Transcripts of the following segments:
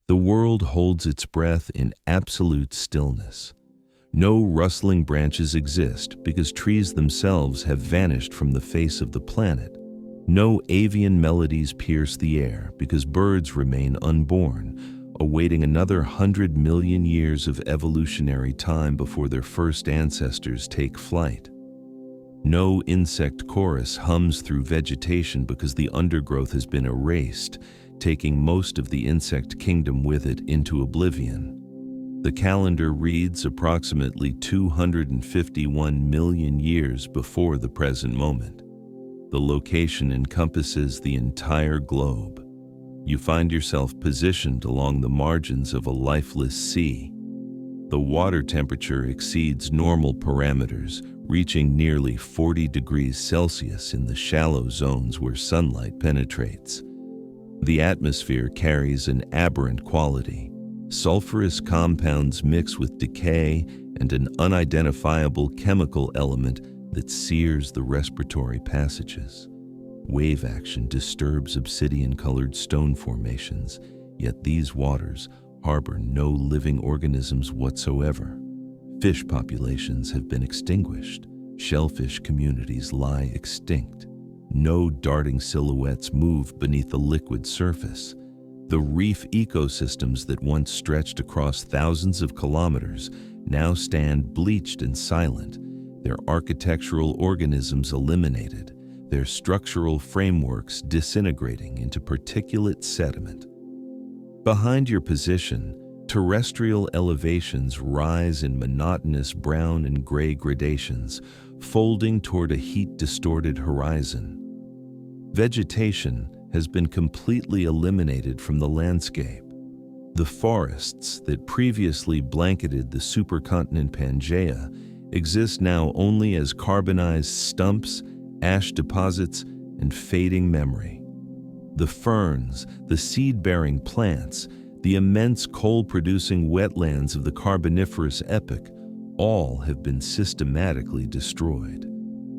The world holds its breath in absolute stillness. No rustling branches exist because trees themselves have vanished from the face of the planet. No avian melodies pierce the air because birds remain unborn, awaiting another 100 million years of evolutionary time before their first ancestors take flight. No insect chorus hums through vegetation because the undergrowth has been erased, taking most of the insect kingdom with it into oblivion. The calendar reads approximately 251 million years before the present moment. The location encompasses the entire globe. You find yourself positioned along the margins of a lifeless sea. The water temperature exceeds normal parameters, reaching nearly 40 degrees Celsius in the shallow zones where sunlight penetrates. The atmosphere carries an aberrant quality. Sulfurous compounds mix with decay and an unidentifiable chemical element that sears the respiratory passages. Wave action disturbs obsidian-colored stone formations, yet these waters harbor no living organisms whatsoever. Fish populations have been extinguished. Shellfish communities lie extinct. No darting silhouettes move beneath the liquid surface. The reef ecosystems that once stretched across thousands of kilometers now stand bleached and silent, their architectural organisms eliminated, their structural frameworks disintegrating into particulate sediment. Behind your position, terrestrial elevations rise in monotonous brown and gray gradations, folding toward a heat-distorted horizon. Vegetation has been completely eliminated from the landscape. The forests that previously blanketed the supercontinent Pangaea exist now only as carbonized stumps, ash deposits, and fading memory. The ferns, the seed-bearing plants, the immense coal-producing wetlands of the Carboniferous epoch, all have been systematically destroyed.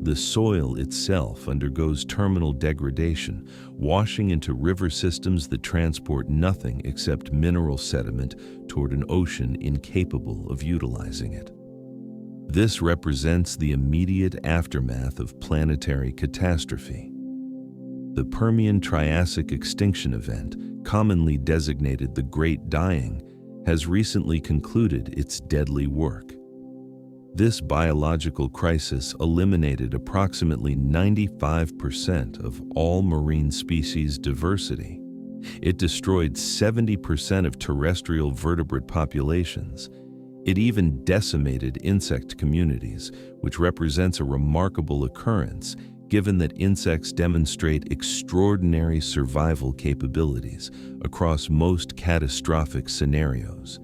The soil itself undergoes terminal degradation, washing into river systems that transport nothing except mineral sediment toward an ocean incapable of utilizing it. This represents the immediate aftermath of planetary catastrophe. The Permian-Triassic extinction event, commonly designated the Great Dying, has recently concluded its deadly work. This biological crisis eliminated approximately 95% of all marine species diversity. It destroyed 70% of terrestrial vertebrate populations. It even decimated insect communities, which represents a remarkable occurrence given that insects demonstrate extraordinary survival capabilities across most catastrophic scenarios.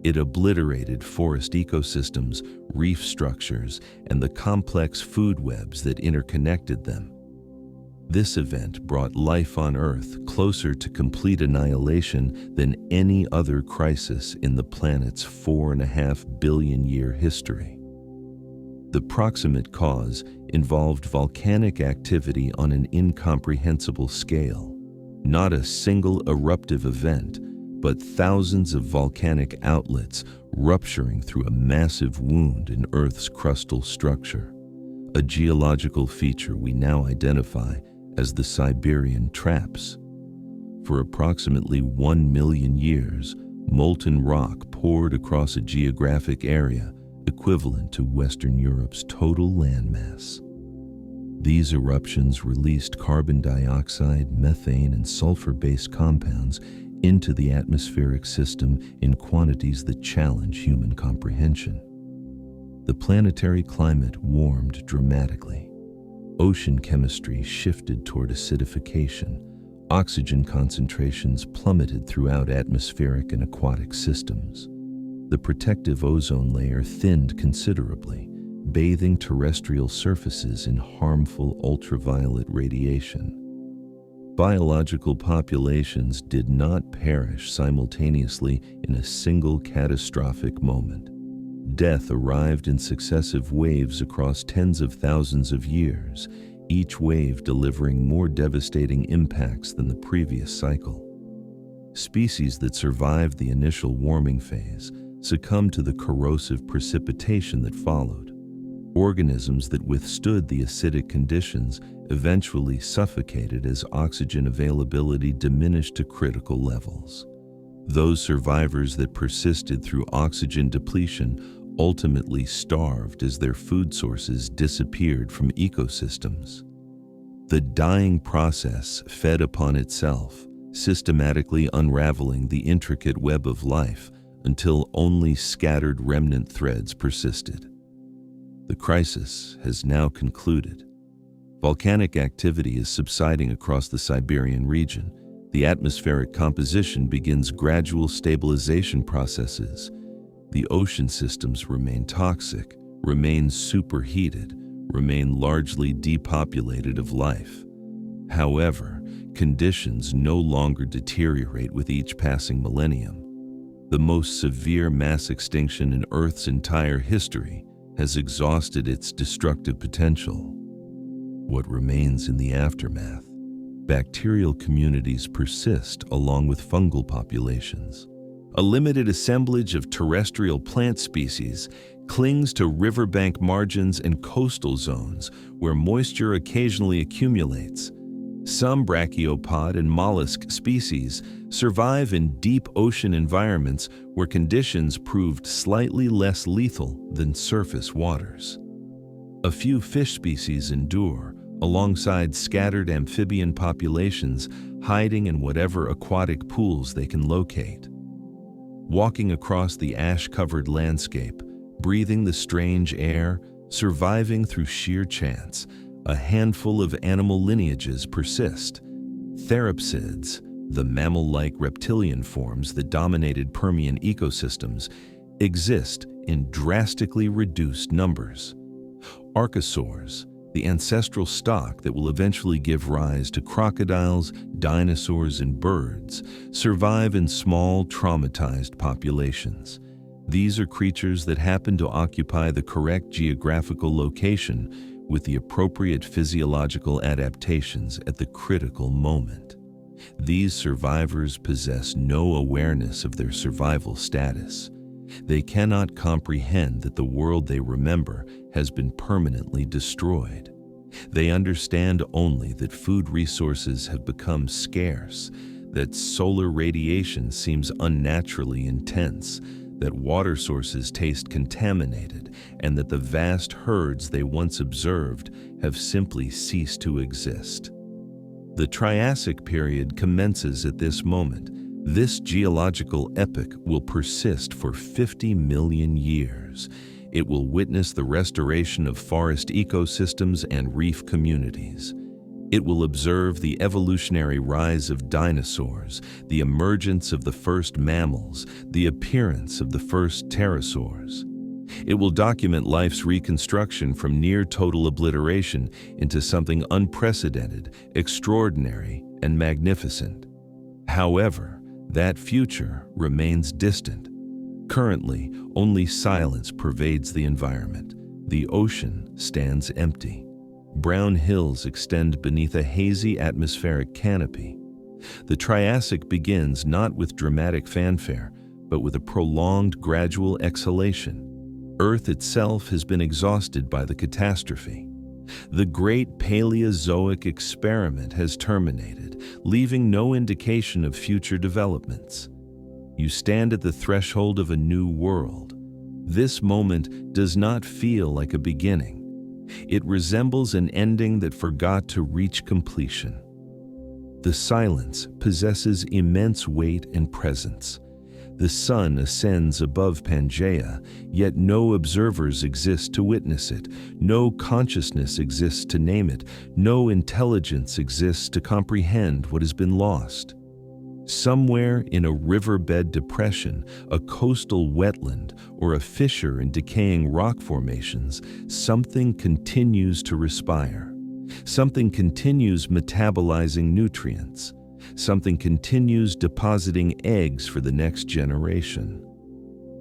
It obliterated forest ecosystems, reef structures, and the complex food webs that interconnected them. This event brought life on Earth closer to complete annihilation than any other crisis in the planet's 4.5 billion year history. The proximate cause involved volcanic activity on an incomprehensible scale. Not a single eruptive event, but thousands of volcanic outlets rupturing through a massive wound in Earth's crustal structure, a geological feature we now identify as the Siberian Traps. For approximately 1 million years, molten rock poured across a geographic area equivalent to Western Europe's total landmass. These eruptions released carbon dioxide, methane, and sulfur-based compounds into the atmospheric system in quantities that challenge human comprehension. The planetary climate warmed dramatically. Ocean chemistry shifted toward acidification. Oxygen concentrations plummeted throughout atmospheric and aquatic systems. The protective ozone layer thinned considerably, bathing terrestrial surfaces in harmful ultraviolet radiation. Biological populations did not perish simultaneously in a single catastrophic moment. Death arrived in successive waves across tens of thousands of years, each wave delivering more devastating impacts than the previous cycle. Species that survived the initial warming phase succumbed to the corrosive precipitation that followed. Organisms that withstood the acidic conditions eventually suffocated as oxygen availability diminished to critical levels. Those survivors that persisted through oxygen depletion ultimately starved as their food sources disappeared from ecosystems. The dying process fed upon itself, systematically unraveling the intricate web of life until only scattered remnant threads persisted. The crisis has now concluded. Volcanic activity is subsiding across the Siberian region. The atmospheric composition begins gradual stabilization processes. The ocean systems remain toxic, remain superheated, remain largely depopulated of life. However, conditions no longer deteriorate with each passing millennium. The most severe mass extinction in Earth's entire history has exhausted its destructive potential. What remains in the aftermath? Bacterial communities persist along with fungal populations. A limited assemblage of terrestrial plant species clings to riverbank margins and coastal zones where moisture occasionally accumulates. Some brachiopod and mollusk species survive in deep ocean environments where conditions proved slightly less lethal than surface waters. A few fish species endure, alongside scattered amphibian populations hiding in whatever aquatic pools they can locate. Walking across the ash-covered landscape, breathing the strange air, surviving through sheer chance, a handful of animal lineages persist. Therapsids, the mammal-like reptilian forms that dominated Permian ecosystems, exist in drastically reduced numbers. Archosaurs, the ancestral stock that will eventually give rise to crocodiles, dinosaurs, and birds, survive in small, traumatized populations. These are creatures that happen to occupy the correct geographical location with the appropriate physiological adaptations at the critical moment. These survivors possess no awareness of their survival status. They cannot comprehend that the world they remember has been permanently destroyed. They understand only that food resources have become scarce, that solar radiation seems unnaturally intense, that water sources taste contaminated, and that the vast herds they once observed have simply ceased to exist. The Triassic period commences at this moment. This geological epoch will persist for 50 million years. It will witness the restoration of forest ecosystems and reef communities. It will observe the evolutionary rise of dinosaurs, the emergence of the first mammals, the appearance of the first pterosaurs. It will document life's reconstruction from near total obliteration into something unprecedented, extraordinary, and magnificent. However, that future remains distant. Currently, only silence pervades the environment. The ocean stands empty. Brown hills extend beneath a hazy atmospheric canopy. The Triassic begins not with dramatic fanfare, but with a prolonged, gradual exhalation. Earth itself has been exhausted by the catastrophe. The great Paleozoic experiment has terminated, leaving no indication of future developments. You stand at the threshold of a new world. This moment does not feel like a beginning. It resembles an ending that forgot to reach completion. The silence possesses immense weight and presence. The sun ascends above Pangaea, yet no observers exist to witness it, no consciousness exists to name it, no intelligence exists to comprehend what has been lost. Somewhere in a riverbed depression, a coastal wetland, or a fissure in decaying rock formations, something continues to respire. Something continues metabolizing nutrients. Something continues depositing eggs for the next generation.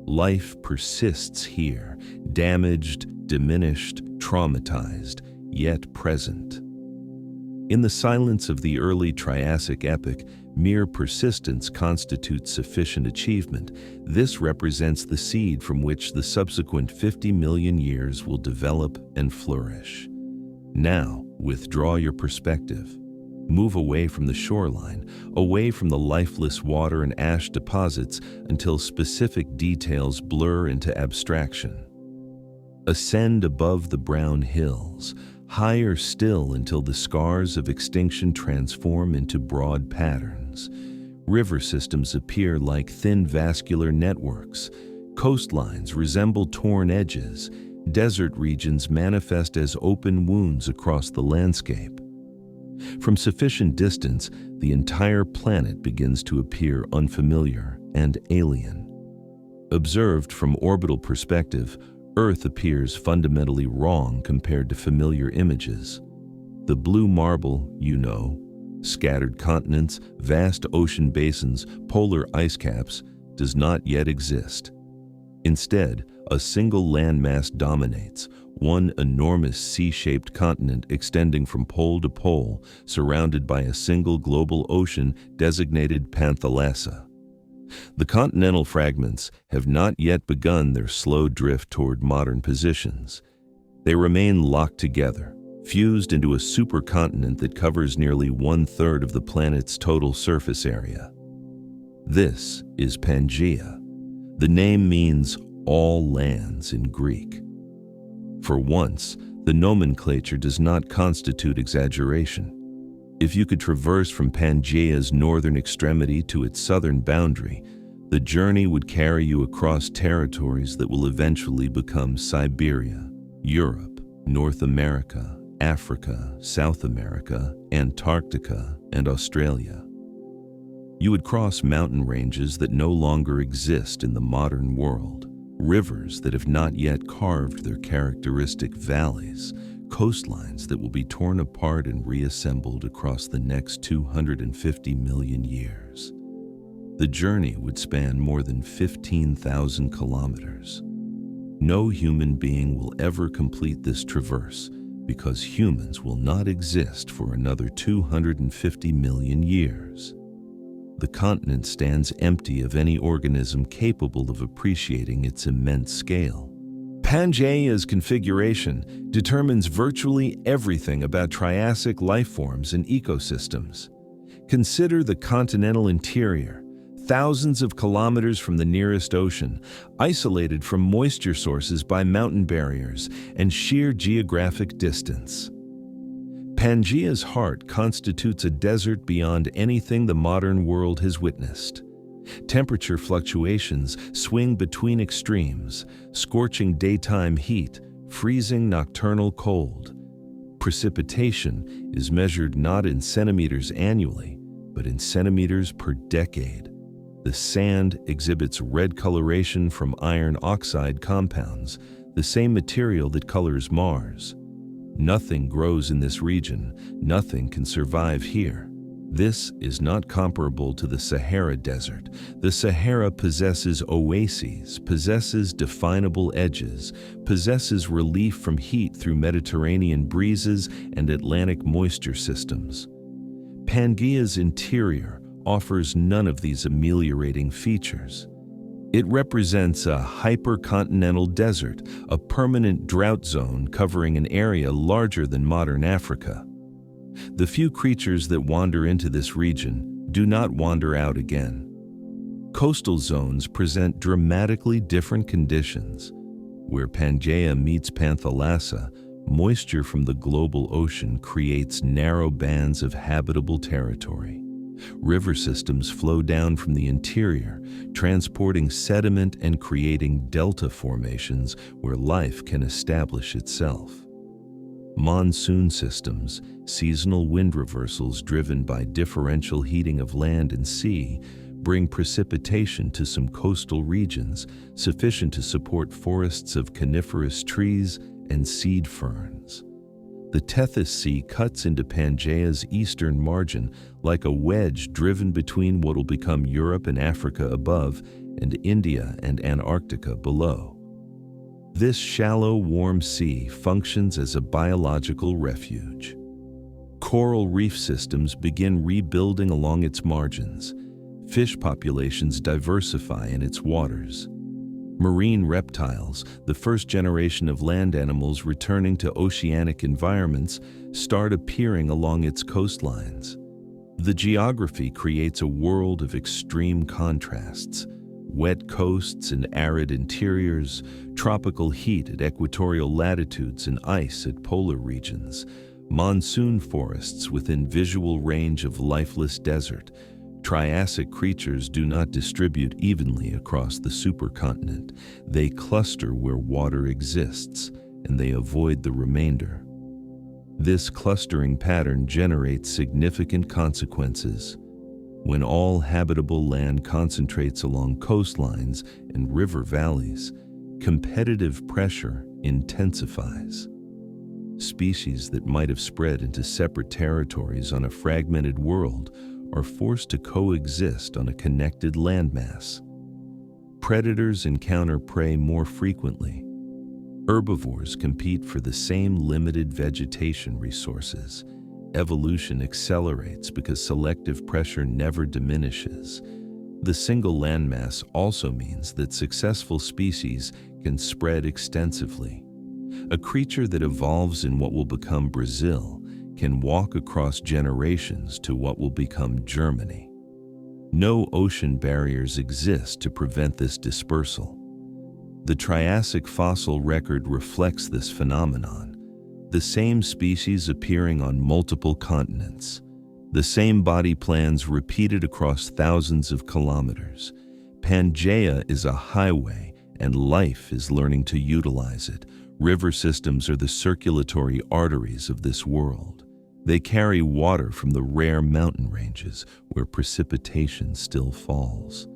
Life persists here, damaged, diminished, traumatized, yet present. In the silence of the early Triassic epoch, mere persistence constitutes sufficient achievement. This represents the seed from which the subsequent 50 million years will develop and flourish. Now, withdraw your perspective. Move away from the shoreline, away from the lifeless water and ash deposits until specific details blur into abstraction. Ascend above the brown hills, higher still until the scars of extinction transform into broad patterns. River systems appear like thin vascular networks. Coastlines resemble torn edges. Desert regions manifest as open wounds across the landscape. From sufficient distance, the entire planet begins to appear unfamiliar and alien. Observed from orbital perspective, Earth appears fundamentally wrong compared to familiar images. The blue marble, scattered continents, vast ocean basins, polar ice caps, does not yet exist. Instead, a single landmass dominates, one enormous C-shaped continent extending from pole to pole, surrounded by a single global ocean designated Panthalassa. The continental fragments have not yet begun their slow drift toward modern positions. They remain locked together, fused into a supercontinent that covers nearly 1/3 of the planet's total surface area. This is Pangaea. The name means all lands in Greek. For once, the nomenclature does not constitute exaggeration. If you could traverse from Pangaea's northern extremity to its southern boundary, the journey would carry you across territories that will eventually become Siberia, Europe, North America, Africa, South America, Antarctica, and Australia. You would cross mountain ranges that no longer exist in the modern world, rivers that have not yet carved their characteristic valleys, coastlines that will be torn apart and reassembled across the next 250 million years. The journey would span more than 15,000 kilometers. No human being will ever complete this traverse because humans will not exist for another 250 million years. The continent stands empty of any organism capable of appreciating its immense scale. Pangaea's configuration determines virtually everything about Triassic life forms and ecosystems. Consider the continental interior, thousands of kilometers from the nearest ocean, isolated from moisture sources by mountain barriers and sheer geographic distance. Pangaea's heart constitutes a desert beyond anything the modern world has witnessed. Temperature fluctuations swing between extremes, scorching daytime heat, freezing nocturnal cold. Precipitation is measured not in centimeters annually, but in centimeters per decade. The sand exhibits red coloration from iron oxide compounds, the same material that colors Mars. Nothing grows in this region, nothing can survive here. This is not comparable to the Sahara Desert. The Sahara possesses oases, possesses definable edges, possesses relief from heat through Mediterranean breezes and Atlantic moisture systems. Pangaea's interior offers none of these ameliorating features. It represents a hypercontinental desert, a permanent drought zone covering an area larger than modern Africa. The few creatures that wander into this region do not wander out again. Coastal zones present dramatically different conditions. Where Pangaea meets Panthalassa, moisture from the global ocean creates narrow bands of habitable territory. River systems flow down from the interior, transporting sediment and creating delta formations where life can establish itself. Monsoon systems, seasonal wind reversals driven by differential heating of land and sea, bring precipitation to some coastal regions, sufficient to support forests of coniferous trees and seed ferns. The Tethys Sea cuts into Pangaea's eastern margin like a wedge driven between what will become Europe and Africa above and India and Antarctica below. This shallow, warm sea functions as a biological refuge. Coral reef systems begin rebuilding along its margins. Fish populations diversify in its waters. Marine reptiles, the first generation of land animals returning to oceanic environments, start appearing along its coastlines. The geography creates a world of extreme contrasts: wet coasts and arid interiors, tropical heat at equatorial latitudes and ice at polar regions, monsoon forests within visual range of lifeless desert. Triassic creatures do not distribute evenly across the supercontinent. They cluster where water exists, and they avoid the remainder. This clustering pattern generates significant consequences. When all habitable land concentrates along coastlines and river valleys, competitive pressure intensifies. Species that might have spread into separate territories on a fragmented world are forced to coexist on a connected landmass. Predators encounter prey more frequently. Herbivores compete for the same limited vegetation resources. Evolution accelerates because selective pressure never diminishes. The single landmass also means that successful species can spread extensively. A creature that evolves in what will become Brazil can walk across generations to what will become Germany. No ocean barriers exist to prevent this dispersal. The Triassic fossil record reflects this phenomenon. The same species appearing on multiple continents. The same body plans repeated across thousands of kilometers. Pangaea is a highway, and life is learning to utilize it. River systems are the circulatory arteries of this world. They carry water from the rare mountain ranges where precipitation still falls.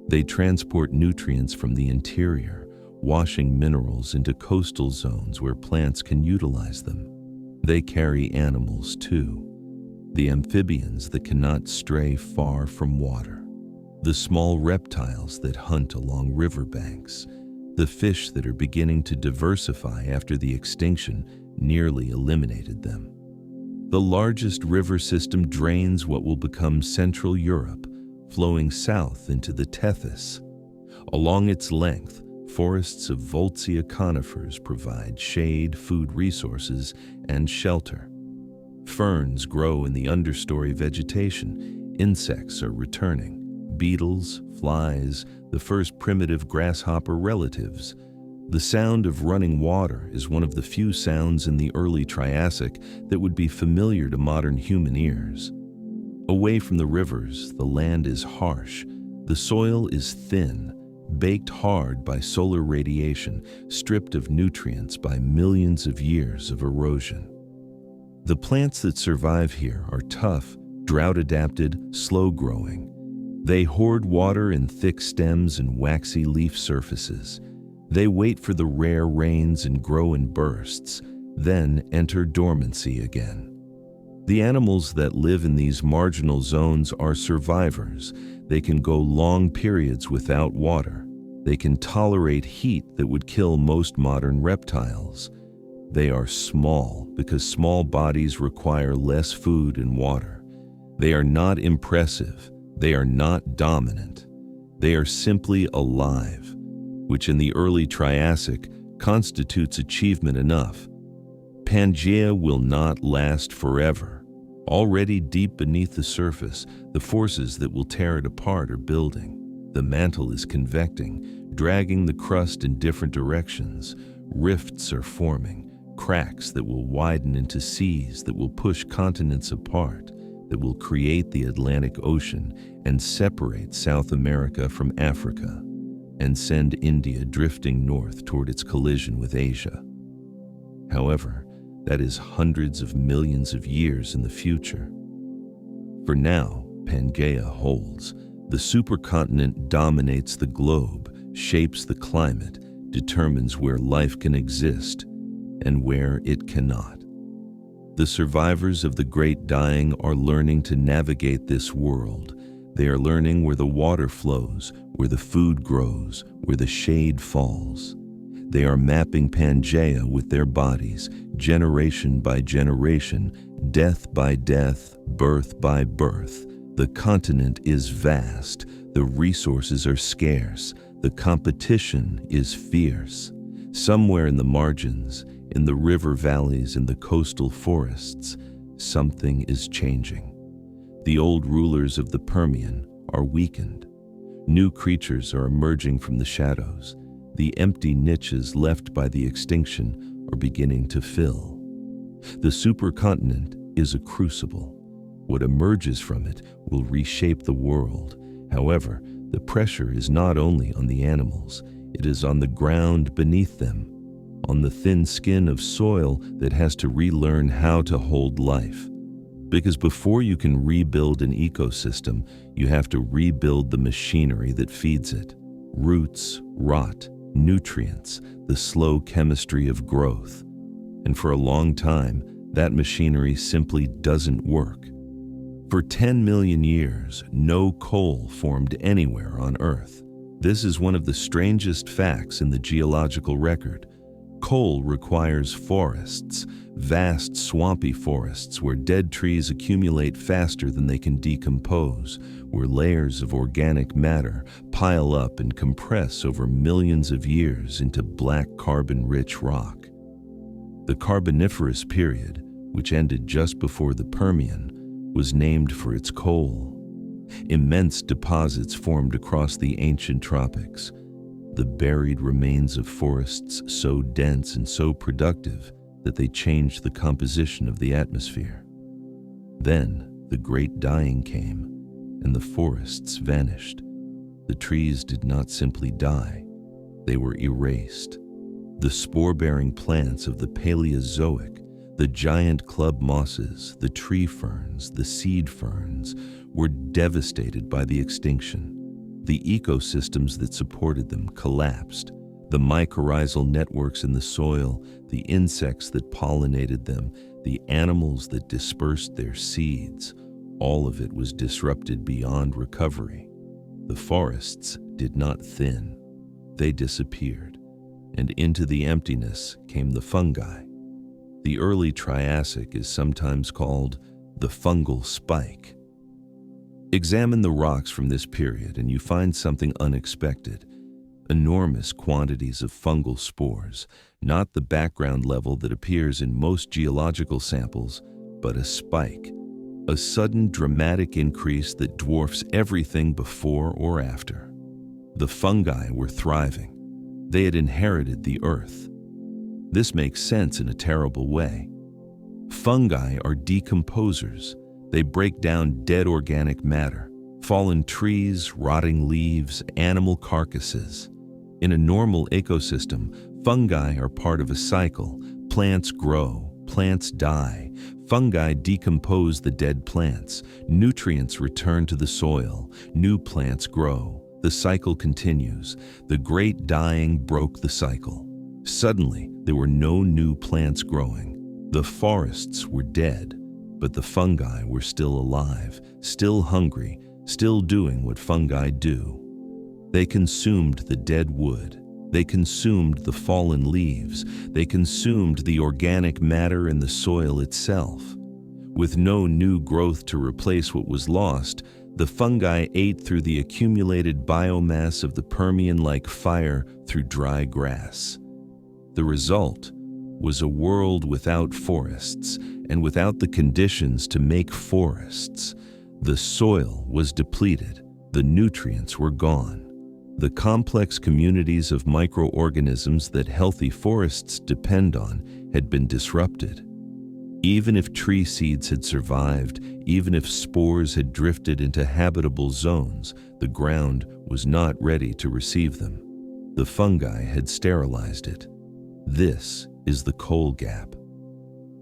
They transport nutrients from the interior, washing minerals into coastal zones where plants can utilize them. They carry animals too. The amphibians that cannot stray far from water. The small reptiles that hunt along riverbanks. The fish that are beginning to diversify after the extinction nearly eliminated them. The largest river system drains what will become Central Europe, flowing south into the Tethys. Along its length, forests of Voltsia conifers provide shade, food resources, and shelter. Ferns grow in the understory vegetation. Insects are returning. Beetles, flies, the first primitive grasshopper relatives. The sound of running water is one of the few sounds in the early Triassic that would be familiar to modern human ears. Away from the rivers, the land is harsh. The soil is thin, baked hard by solar radiation, stripped of nutrients by millions of years of erosion. The plants that survive here are tough, drought-adapted, slow-growing. They hoard water in thick stems and waxy leaf surfaces. They wait for the rare rains and grow in bursts, then enter dormancy again. The animals that live in these marginal zones are survivors. They can go long periods without water. They can tolerate heat that would kill most modern reptiles. They are small because small bodies require less food and water. They are not impressive. They are not dominant. They are simply alive, which in the early Triassic constitutes achievement enough. Pangaea will not last forever. Already deep beneath the surface, the forces that will tear it apart are building. The mantle is convecting, dragging the crust in different directions. Rifts are forming, cracks that will widen into seas that will push continents apart, that will create the Atlantic Ocean and separate South America from Africa, and send India drifting north toward its collision with Asia. However, that is hundreds of millions of years in the future. For now, Pangaea holds. The supercontinent dominates the globe, shapes the climate, determines where life can exist and where it cannot. The survivors of the Great Dying are learning to navigate this world. They are learning where the water flows, where the food grows, where the shade falls. They are mapping Pangaea with their bodies, generation by generation, Death by death, birth by birth, the continent is vast, the resources are scarce, the competition is fierce. Somewhere in the margins, in the river valleys, in the coastal forests, something is changing. The old rulers of the Permian are weakened. New creatures are emerging from the shadows. The empty niches left by the extinction are beginning to fill. The supercontinent is a crucible. What emerges from it will reshape the world. However, the pressure is not only on the animals, it is on the ground beneath them, on the thin skin of soil that has to relearn how to hold life. Because before you can rebuild an ecosystem, you have to rebuild the machinery that feeds it. Roots, rot, nutrients, the slow chemistry of growth. And for a long time, that machinery simply doesn't work. For 10 million years, no coal formed anywhere on Earth. This is one of the strangest facts in the geological record. Coal requires forests, vast swampy forests where dead trees accumulate faster than they can decompose, where layers of organic matter pile up and compress over millions of years into black carbon-rich rock. The Carboniferous period, which ended just before the Permian, was named for its coal. Immense deposits formed across the ancient tropics. The buried remains of forests so dense and so productive that they changed the composition of the atmosphere. Then the Great Dying came, and the forests vanished. The trees did not simply die, they were erased. The spore-bearing plants of the Paleozoic, the giant club mosses, the tree ferns, the seed ferns, were devastated by the extinction. The ecosystems that supported them collapsed. The mycorrhizal networks in the soil, the insects that pollinated them, the animals that dispersed their seeds, all of it was disrupted beyond recovery. The forests did not thin. They disappeared, and into the emptiness came the fungi. The early Triassic is sometimes called the fungal spike. Examine the rocks from this period and you find something unexpected. Enormous quantities of fungal spores, not the background level that appears in most geological samples, but a spike, a sudden dramatic increase that dwarfs everything before or after. The fungi were thriving. They had inherited the earth. This makes sense in a terrible way. Fungi are decomposers. They break down dead organic matter, fallen trees, rotting leaves, animal carcasses. In a normal ecosystem, fungi are part of a cycle. Plants grow, plants die. Fungi decompose the dead plants. Nutrients return to the soil. New plants grow. The cycle continues. The Great Dying broke the cycle. Suddenly, there were no new plants growing. The forests were dead, but the fungi were still alive, still hungry, still doing what fungi do. They consumed the dead wood. They consumed the fallen leaves. They consumed the organic matter in the soil itself. With no new growth to replace what was lost, the fungi ate through the accumulated biomass of the Permian like fire through dry grass. The result was a world without forests and without the conditions to make forests. The soil was depleted, the nutrients were gone. The complex communities of microorganisms that healthy forests depend on had been disrupted. Even if tree seeds had survived, even if spores had drifted into habitable zones, the ground was not ready to receive them. The fungi had sterilized it. This is the coal gap.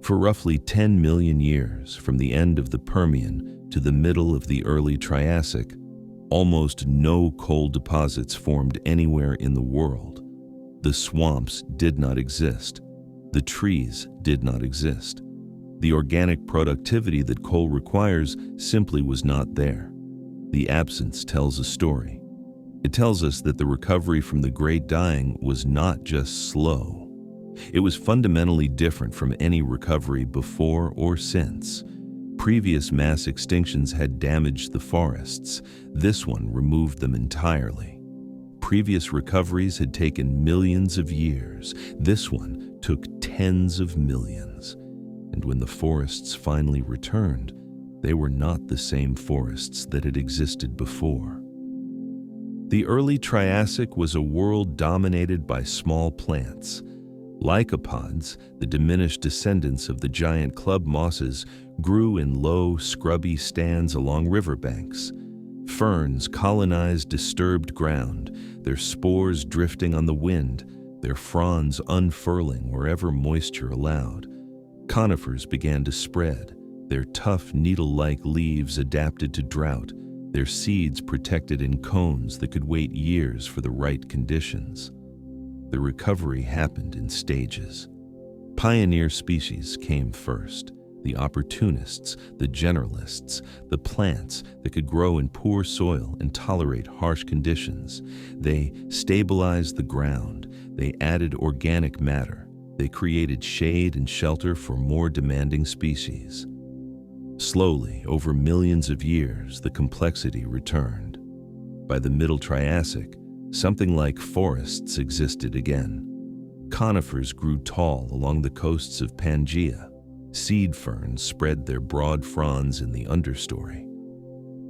For roughly 10 million years, from the end of the Permian to the middle of the early Triassic, almost no coal deposits formed anywhere in the world. The swamps did not exist. The trees did not exist. The organic productivity that coal requires simply was not there. The absence tells a story. It tells us that the recovery from the Great Dying was not just slow. It was fundamentally different from any recovery before or since. Previous mass extinctions had damaged the forests. This one removed them entirely. Previous recoveries had taken millions of years. This one took tens of millions. And when the forests finally returned, they were not the same forests that had existed before. The early Triassic was a world dominated by small plants. Lycopods, the diminished descendants of the giant club mosses, grew in low, scrubby stands along riverbanks. Ferns colonized disturbed ground, their spores drifting on the wind, their fronds unfurling wherever moisture allowed. Conifers began to spread, their tough, needle-like leaves adapted to drought, their seeds protected in cones that could wait years for the right conditions. The recovery happened in stages. Pioneer species came first. The opportunists, the generalists, the plants that could grow in poor soil and tolerate harsh conditions. They stabilized the ground. They added organic matter. They created shade and shelter for more demanding species. Slowly, over millions of years, the complexity returned. By the Middle Triassic, something like forests existed again. Conifers grew tall along the coasts of Pangaea. Seed ferns spread their broad fronds in the understory.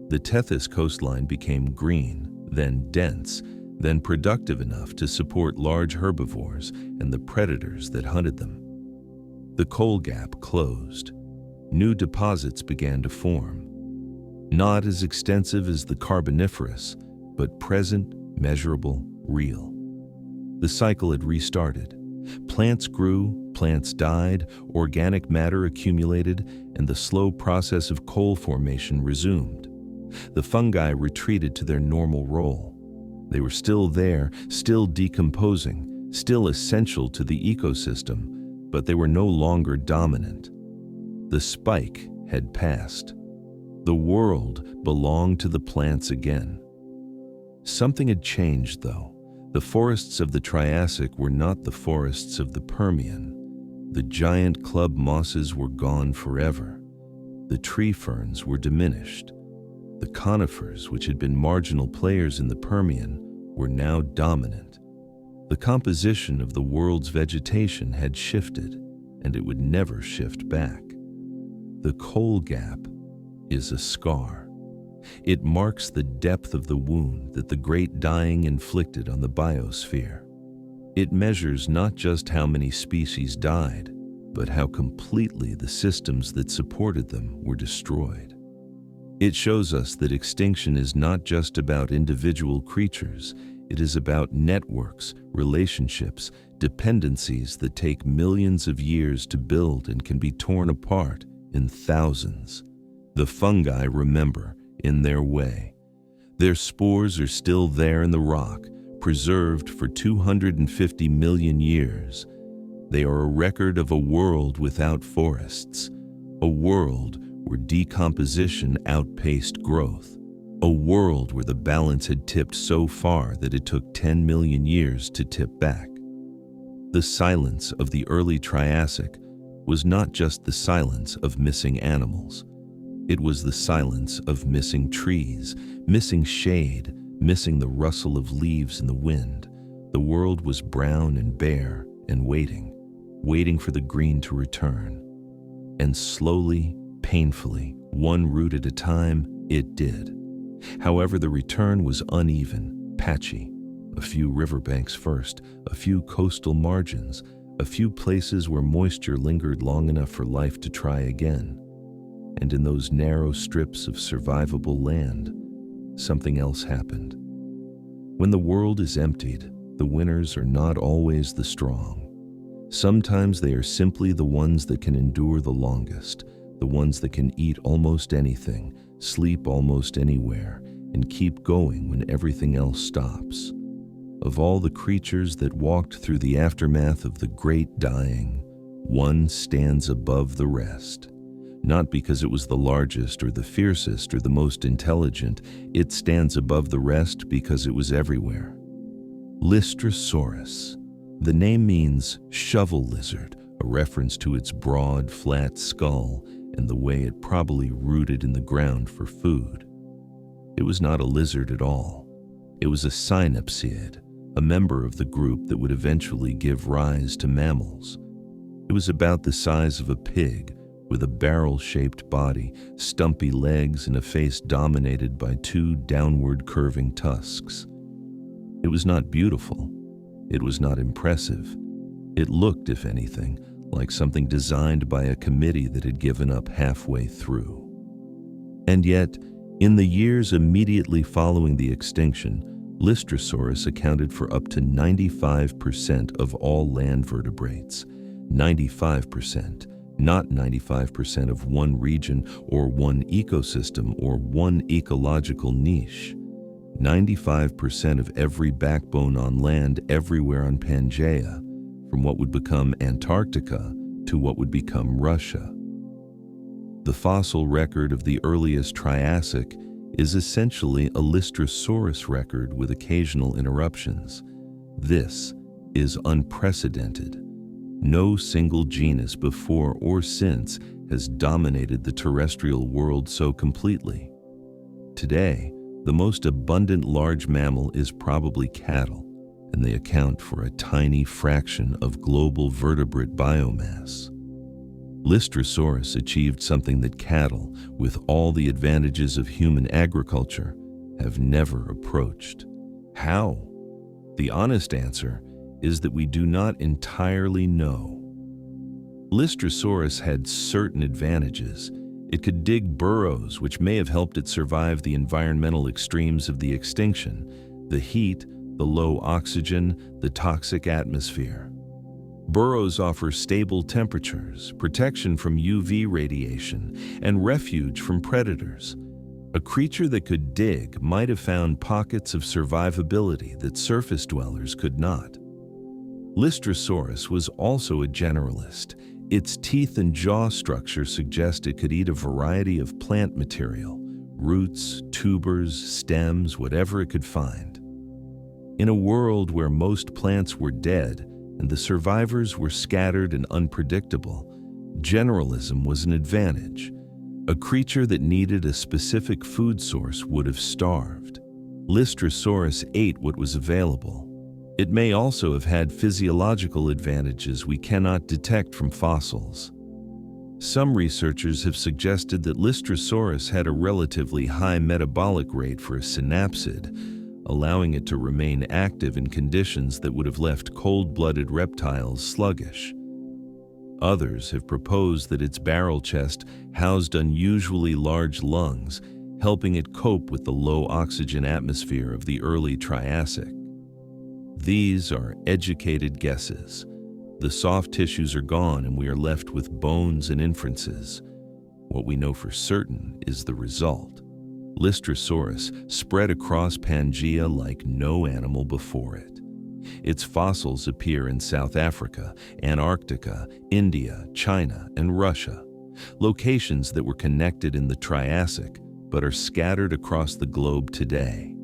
The Tethys coastline became green, then dense, then productive enough to support large herbivores and the predators that hunted them. The coal gap closed. New deposits began to form. Not as extensive as the Carboniferous, but present, measurable, real. The cycle had restarted. Plants grew, plants died, organic matter accumulated, and the slow process of coal formation resumed. The fungi retreated to their normal role. They were still there, still decomposing, still essential to the ecosystem, but they were no longer dominant. The spike had passed. The world belonged to the plants again. Something had changed, though. The forests of the Triassic were not the forests of the Permian. The giant club mosses were gone forever. The tree ferns were diminished. The conifers, which had been marginal players in the Permian, were now dominant. The composition of the world's vegetation had shifted, and it would never shift back. The coal gap is a scar. It marks the depth of the wound that the Great Dying inflicted on the biosphere. It measures not just how many species died, but how completely the systems that supported them were destroyed. It shows us that extinction is not just about individual creatures. It is about networks, relationships, dependencies that take millions of years to build and can be torn apart in thousands. The fungi remember, in their way. Their spores are still there in the rock, preserved for 250 million years. They are a record of a world without forests, a world where decomposition outpaced growth, a world where the balance had tipped so far that it took 10 million years to tip back. The silence of the early Triassic was not just the silence of missing animals. It was the silence of missing trees, missing shade, missing the rustle of leaves in the wind. The world was brown and bare and waiting for the green to return. And slowly, painfully, one root at a time, it did. However, the return was uneven, patchy. A few riverbanks first, a few coastal margins, a few places where moisture lingered long enough for life to try again. And in those narrow strips of survivable land, something else happened. When the world is emptied, the winners are not always the strong. Sometimes they are simply the ones that can endure the longest, the ones that can eat almost anything, sleep almost anywhere, and keep going when everything else stops. Of all the creatures that walked through the aftermath of the Great Dying, one stands above the rest. Not because it was the largest or the fiercest or the most intelligent, it stands above the rest because it was everywhere. Lystrosaurus, The name means shovel lizard, a reference to its broad, flat skull and the way it probably rooted in the ground for food. It was not a lizard at all. It was a synapsid, a member of the group that would eventually give rise to mammals. It was about the size of a pig, with a barrel-shaped body, stumpy legs, and a face dominated by two downward curving tusks. It was not beautiful. It was not impressive. It looked, if anything, like something designed by a committee that had given up halfway through. And yet, in the years immediately following the extinction, Lystrosaurus accounted for up to 95% of all land vertebrates. 95%, not 95% of one region or one ecosystem or one ecological niche. 95% of every backbone on land everywhere on Pangaea, from what would become Antarctica to what would become Russia. The fossil record of the earliest Triassic is essentially a Lystrosaurus record with occasional interruptions. This is unprecedented. No single genus before or since has dominated the terrestrial world so completely. Today, the most abundant large mammal is probably cattle, and they account for a tiny fraction of global vertebrate biomass. Lystrosaurus achieved something that cattle, with all the advantages of human agriculture, have never approached. How? The honest answer is that we do not entirely know. Lystrosaurus had certain advantages. It could dig burrows, which may have helped it survive the environmental extremes of the extinction: the heat, the low oxygen, the toxic atmosphere. Burrows offer stable temperatures, protection from UV radiation, and refuge from predators. A creature that could dig might have found pockets of survivability that surface dwellers could not. Lystrosaurus was also a generalist. Its teeth and jaw structure suggest it could eat a variety of plant material: roots, tubers, stems, whatever it could find. In a world where most plants were dead and the survivors were scattered and unpredictable, generalism was an advantage. A creature that needed a specific food source would have starved. Lystrosaurus ate what was available. It may also have had physiological advantages we cannot detect from fossils. Some researchers have suggested that Lystrosaurus had a relatively high metabolic rate for a synapsid, allowing it to remain active in conditions that would have left cold-blooded reptiles sluggish. Others have proposed that its barrel chest housed unusually large lungs, helping it cope with the low oxygen atmosphere of the early Triassic. These are educated guesses. The soft tissues are gone and we are left with bones and inferences. What we know for certain is the result. Lystrosaurus spread across Pangaea like no animal before it. Its fossils appear in South Africa, Antarctica, India, China, and Russia, locations that were connected in the Triassic but are scattered across the globe today.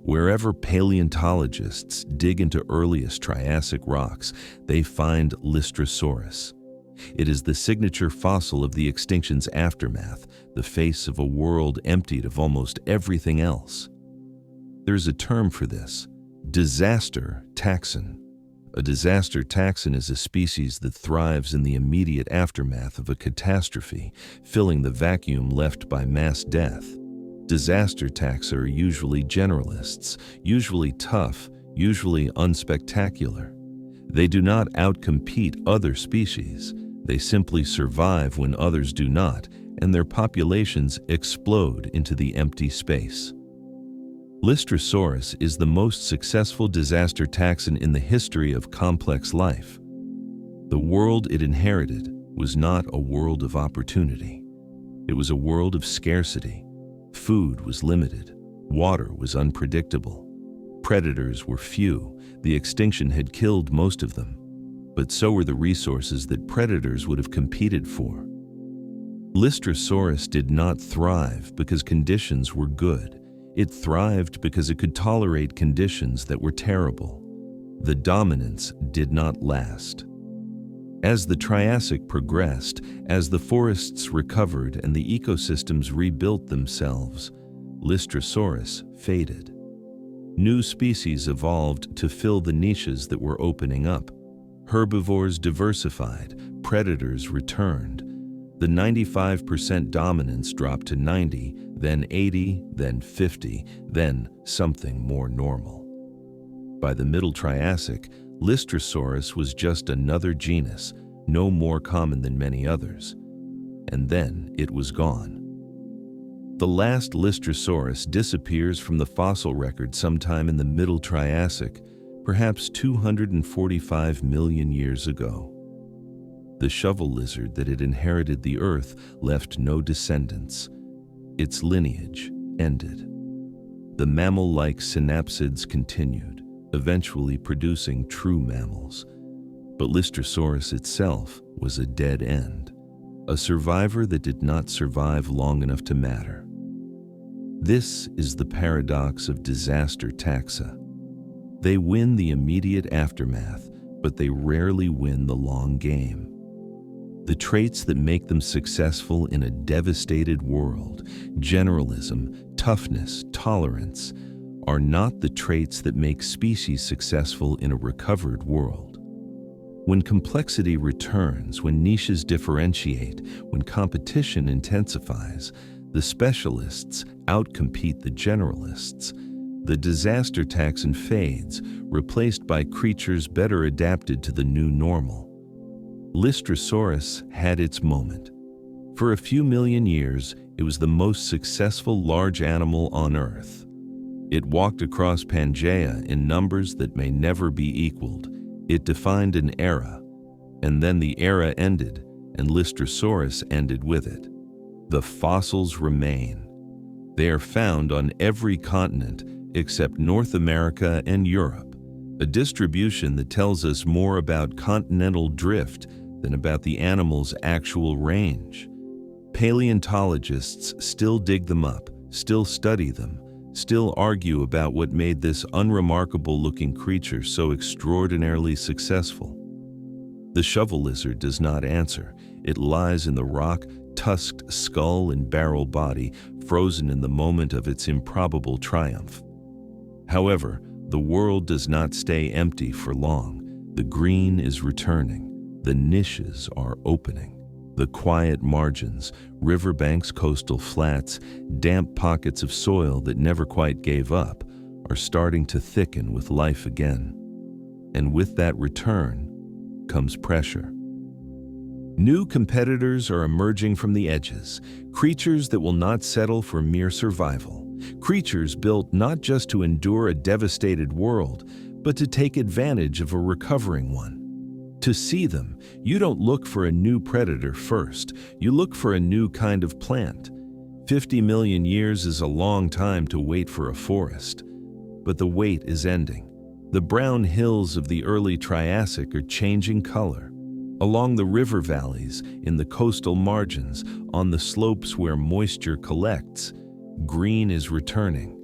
Wherever paleontologists dig into earliest Triassic rocks, they find Lystrosaurus. It is the signature fossil of the extinction's aftermath, the face of a world emptied of almost everything else. There's a term for this: disaster taxon. A disaster taxon is a species that thrives in the immediate aftermath of a catastrophe, filling the vacuum left by mass death. Disaster taxa are usually generalists, usually tough, usually unspectacular. They do not outcompete other species. They simply survive when others do not, and their populations explode into the empty space. Lystrosaurus is the most successful disaster taxon in the history of complex life. The world it inherited was not a world of opportunity. It was a world of scarcity. Food was limited. Water was unpredictable. Predators were few. The extinction had killed most of them. But so were the resources that predators would have competed for. Lystrosaurus did not thrive because conditions were good. It thrived because it could tolerate conditions that were terrible. the dominance did not last. As the Triassic progressed, as the forests recovered and the ecosystems rebuilt themselves, Lystrosaurus faded. New species evolved to fill the niches that were opening up. Herbivores diversified, predators returned. The 95% dominance dropped to 90, then 80, then 50, then something more normal. By the Middle Triassic, Lystrosaurus was just another genus, no more common than many others. And then it was gone. The last Lystrosaurus disappears from the fossil record sometime in the Middle Triassic, perhaps 245 million years ago. The shovel lizard that had inherited the Earth left no descendants. Its lineage ended. The mammal-like synapsids continued, eventually producing true mammals. But Lystrosaurus itself was a dead end, a survivor that did not survive long enough to matter. This is the paradox of disaster taxa. They win the immediate aftermath, but they rarely win the long game. The traits that make them successful in a devastated world, generalism, toughness, tolerance, are not the traits that make species successful in a recovered world. When complexity returns, when niches differentiate, when competition intensifies, the specialists outcompete the generalists. The disaster taxon fades, replaced by creatures better adapted to the new normal. Lystrosaurus had its moment. For a few million years, it was the most successful large animal on Earth. It walked across Pangaea in numbers that may never be equaled. It defined an era, and then the era ended, and Lystrosaurus ended with it. The fossils remain. They are found on every continent except North America and Europe, a distribution that tells us more about continental drift than about the animal's actual range. Paleontologists still dig them up, still study them, still argue about what made this unremarkable-looking creature so extraordinarily successful. The shovel lizard does not answer. It lies in the rock, tusked skull and barrel body, frozen in the moment of its improbable triumph. However, the world does not stay empty for long. The green is returning. The niches are opening. The quiet margins, riverbanks, coastal flats, damp pockets of soil that never quite gave up, are starting to thicken with life again. And with that return comes pressure. New competitors are emerging from the edges, creatures that will not settle for mere survival, creatures built not just to endure a devastated world, but to take advantage of a recovering one. To see them, you don't look for a new predator first, you look for a new kind of plant. 50 million years is a long time to wait for a forest. But the wait is ending. The brown hills of the early Triassic are changing color. Along the river valleys, in the coastal margins, on the slopes where moisture collects, green is returning.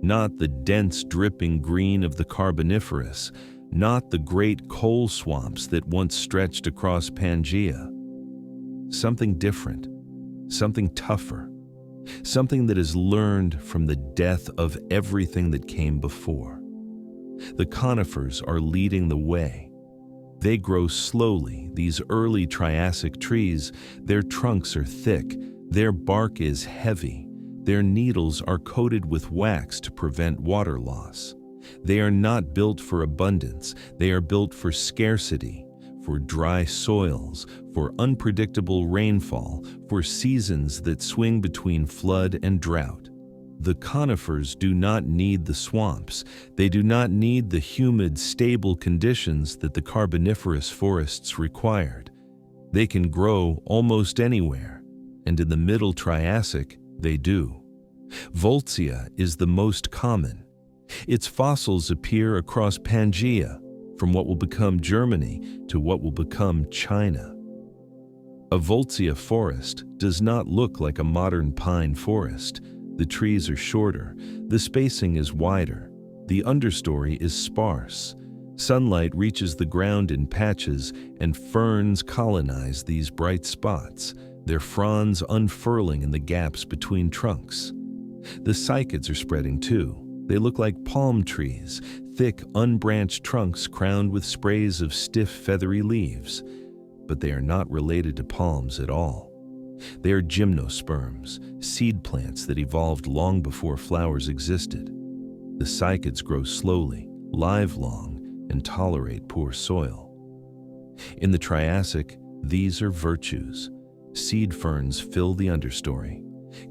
Not the dense dripping green of the Carboniferous, not the great coal swamps that once stretched across Pangaea. Something different, something tougher, something that has learned from the death of everything that came before. The conifers are leading the way. They grow slowly, these early Triassic trees. Their trunks are thick, their bark is heavy, their needles are coated with wax to prevent water loss. They are not built for abundance, they are built for scarcity, for dry soils, for unpredictable rainfall, for seasons that swing between flood and drought. The conifers do not need the swamps, they do not need the humid, stable conditions that the Carboniferous forests required. They can grow almost anywhere, and in the Middle Triassic, they do. Voltsia is the most common. Its fossils appear across Pangaea, from what will become Germany to what will become China. A Voltsia forest does not look like a modern pine forest. The trees are shorter, the spacing is wider, the understory is sparse. Sunlight reaches the ground in patches, and ferns colonize these bright spots, their fronds unfurling in the gaps between trunks. The cycads are spreading too. They look like palm trees, thick, unbranched trunks crowned with sprays of stiff, feathery leaves. But they are not related to palms at all. They are gymnosperms, seed plants that evolved long before flowers existed. The cycads grow slowly, live long, and tolerate poor soil. In the Triassic, these are virtues. Seed ferns fill the understory.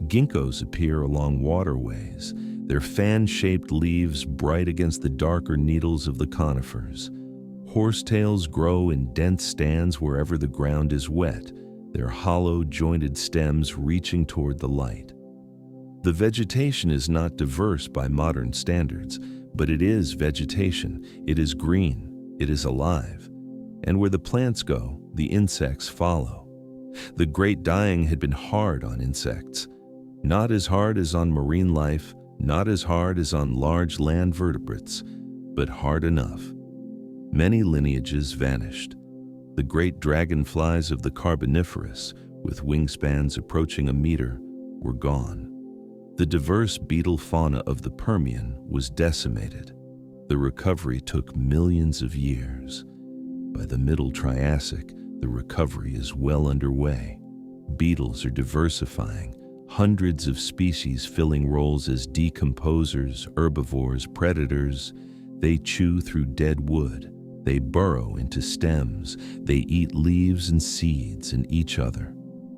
Ginkgos appear along waterways, their fan-shaped leaves bright against the darker needles of the conifers. Horsetails grow in dense stands wherever the ground is wet, their hollow, jointed stems reaching toward the light. The vegetation is not diverse by modern standards, but it is vegetation. It is green. It is alive. And where the plants go, the insects follow. The Great Dying had been hard on insects. Not as hard as on marine life, not as hard as on large land vertebrates, but hard enough. Many lineages vanished. The great dragonflies of the Carboniferous, with wingspans approaching a meter, were gone. The diverse beetle fauna of the Permian was decimated. The recovery took millions of years. By the Middle Triassic, the recovery is well underway. Beetles are diversifying, hundreds of species filling roles as decomposers, herbivores, predators. They chew through dead wood. They burrow into stems. They eat leaves and seeds and each other.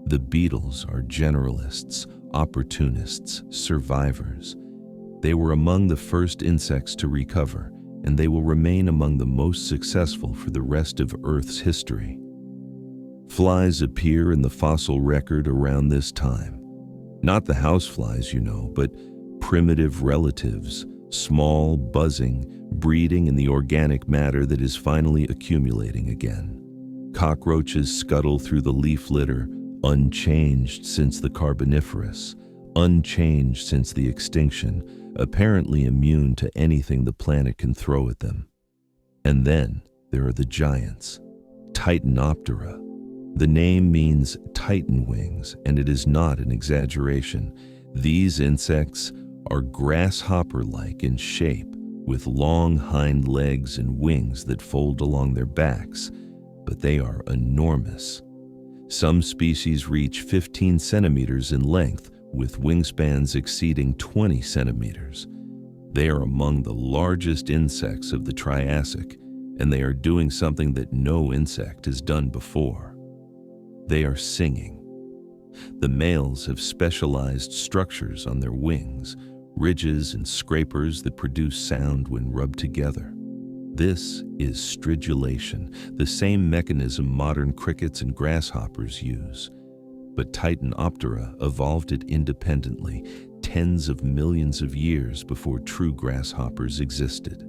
The beetles are generalists, opportunists, survivors. They were among the first insects to recover, and they will remain among the most successful for the rest of Earth's history. Flies appear in the fossil record around this time. Not the houseflies, but primitive relatives, small, buzzing, breeding in the organic matter that is finally accumulating again. Cockroaches scuttle through the leaf litter, unchanged since the Carboniferous, unchanged since the extinction, apparently immune to anything the planet can throw at them. And then there are the giants, Titanoptera. The name means titan wings, and it is not an exaggeration. These insects are grasshopper-like in shape, with long hind legs and wings that fold along their backs, but they are enormous. Some species reach 15 centimeters in length, with wingspans exceeding 20 centimeters. They are among the largest insects of the Triassic, and they are doing something that no insect has done before. They are singing. The males have specialized structures on their wings, ridges and scrapers that produce sound when rubbed together. This is stridulation, the same mechanism modern crickets and grasshoppers use. But Titanoptera evolved it independently, tens of millions of years before true grasshoppers existed.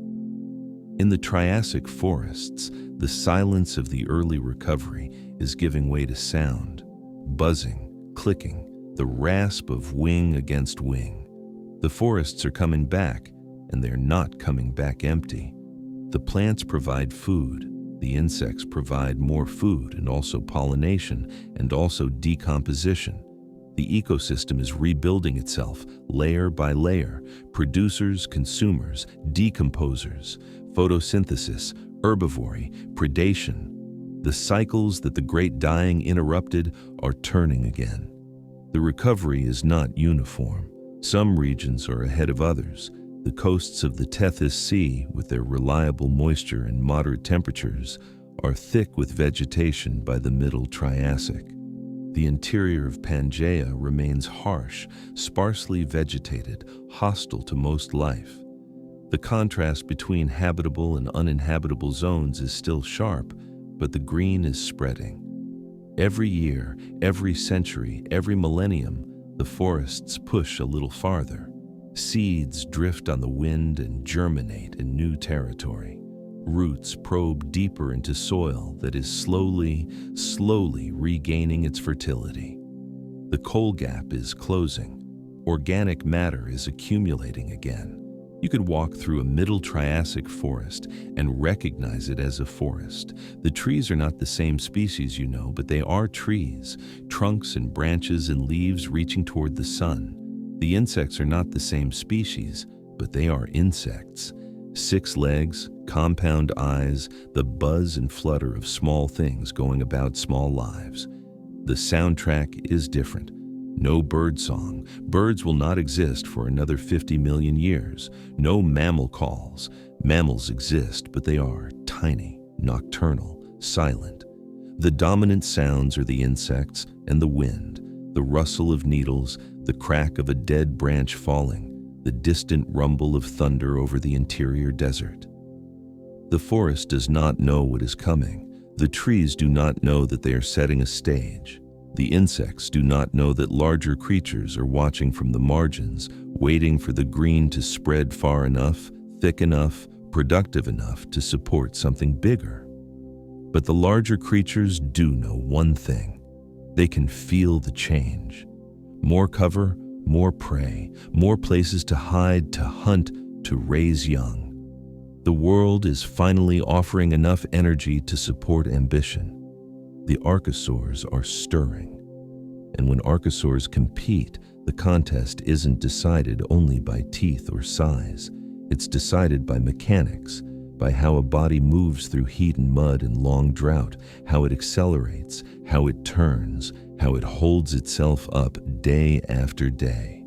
In the Triassic forests, the silence of the early recovery is giving way to sound, buzzing, clicking, the rasp of wing against wing. The forests are coming back, and they're not coming back empty. The plants provide food, the insects provide more food and also pollination and also decomposition. The ecosystem is rebuilding itself layer by layer, producers, consumers, decomposers, photosynthesis, herbivory, predation. The cycles that the Great Dying interrupted are turning again. The recovery is not uniform. Some regions are ahead of others. The coasts of the Tethys Sea, with their reliable moisture and moderate temperatures, are thick with vegetation by the Middle Triassic. The interior of Pangaea remains harsh, sparsely vegetated, hostile to most life. The contrast between habitable and uninhabitable zones is still sharp, but the green is spreading. Every year, every century, every millennium, the forests push a little farther. Seeds drift on the wind and germinate in new territory. Roots probe deeper into soil that is slowly regaining its fertility. The coal gap is closing. Organic matter is accumulating again. You could walk through a middle Triassic forest and recognize it as a forest. The trees are not the same species, you know, but they are trees, trunks and branches and leaves reaching toward the sun. The insects are not the same species, but they are insects. 6 legs, compound eyes, the buzz and flutter of small things going about small lives. The soundtrack is different. No bird song. Birds will not exist for another 50 million years. No mammal calls. Mammals exist, but they are tiny, nocturnal, silent. The dominant sounds are the insects and the wind, the rustle of needles, the crack of a dead branch falling, the distant rumble of thunder over the interior desert. The forest does not know what is coming. The trees do not know that they are setting a stage. The insects do not know that larger creatures are watching from the margins, waiting for the green to spread far enough, thick enough, productive enough to support something bigger. But the larger creatures do know one thing. They can feel the change. More cover, more prey, more places to hide, to hunt, to raise young. The world is finally offering enough energy to support ambition. The archosaurs are stirring. And when archosaurs compete, the contest isn't decided only by teeth or size. It's decided by mechanics, by how a body moves through heat and mud and long drought, how it accelerates, how it turns, how it holds itself up day after day.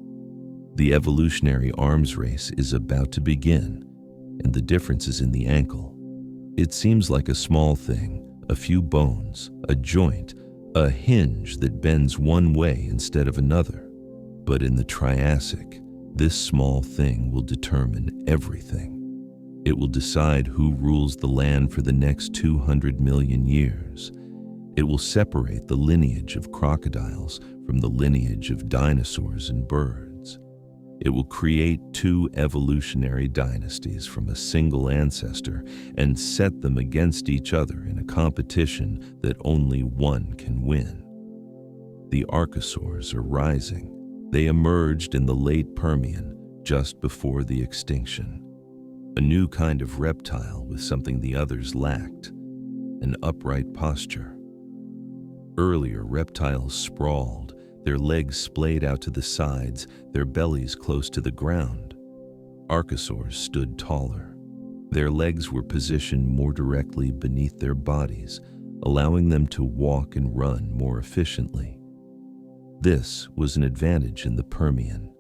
The evolutionary arms race is about to begin, and the difference is in the ankle. It seems like a small thing, a few bones, a joint, a hinge that bends one way instead of another. But in the Triassic, this small thing will determine everything. It will decide who rules the land for the next 200 million years. It will separate the lineage of crocodiles from the lineage of dinosaurs and birds. It will create 2 evolutionary dynasties from a single ancestor and set them against each other in a competition that only one can win. The archosaurs are rising. They emerged in the late Permian, just before the extinction. A new kind of reptile with something the others lacked, an upright posture. Earlier, reptiles sprawled, their legs splayed out to the sides, their bellies close to the ground. Archosaurs stood taller. Their legs were positioned more directly beneath their bodies, allowing them to walk and run more efficiently. This was an advantage in the Permian.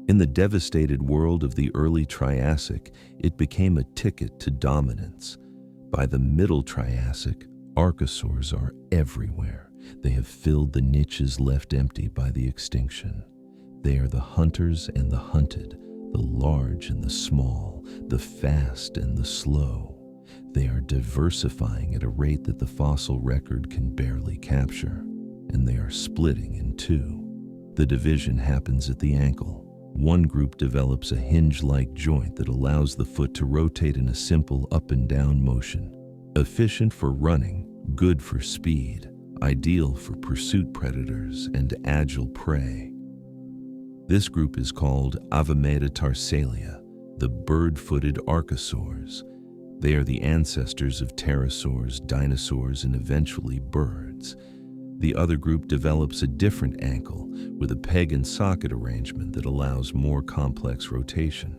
In the devastated world of the early Triassic, it became a ticket to dominance. By the middle Triassic, archosaurs are everywhere. They have filled the niches left empty by the extinction. They are the hunters and the hunted, the large and the small, the fast and the slow. They are diversifying at a rate that the fossil record can barely capture, and they are splitting in 2. The division happens at the ankle. One group develops a hinge-like joint that allows the foot to rotate in a simple up and down motion. Efficient for running, good for speed, ideal for pursuit predators and agile prey. This group is called Avametatarsalia, the bird-footed archosaurs. They are the ancestors of pterosaurs, dinosaurs, and eventually birds. The other group develops a different ankle with a peg and socket arrangement that allows more complex rotation.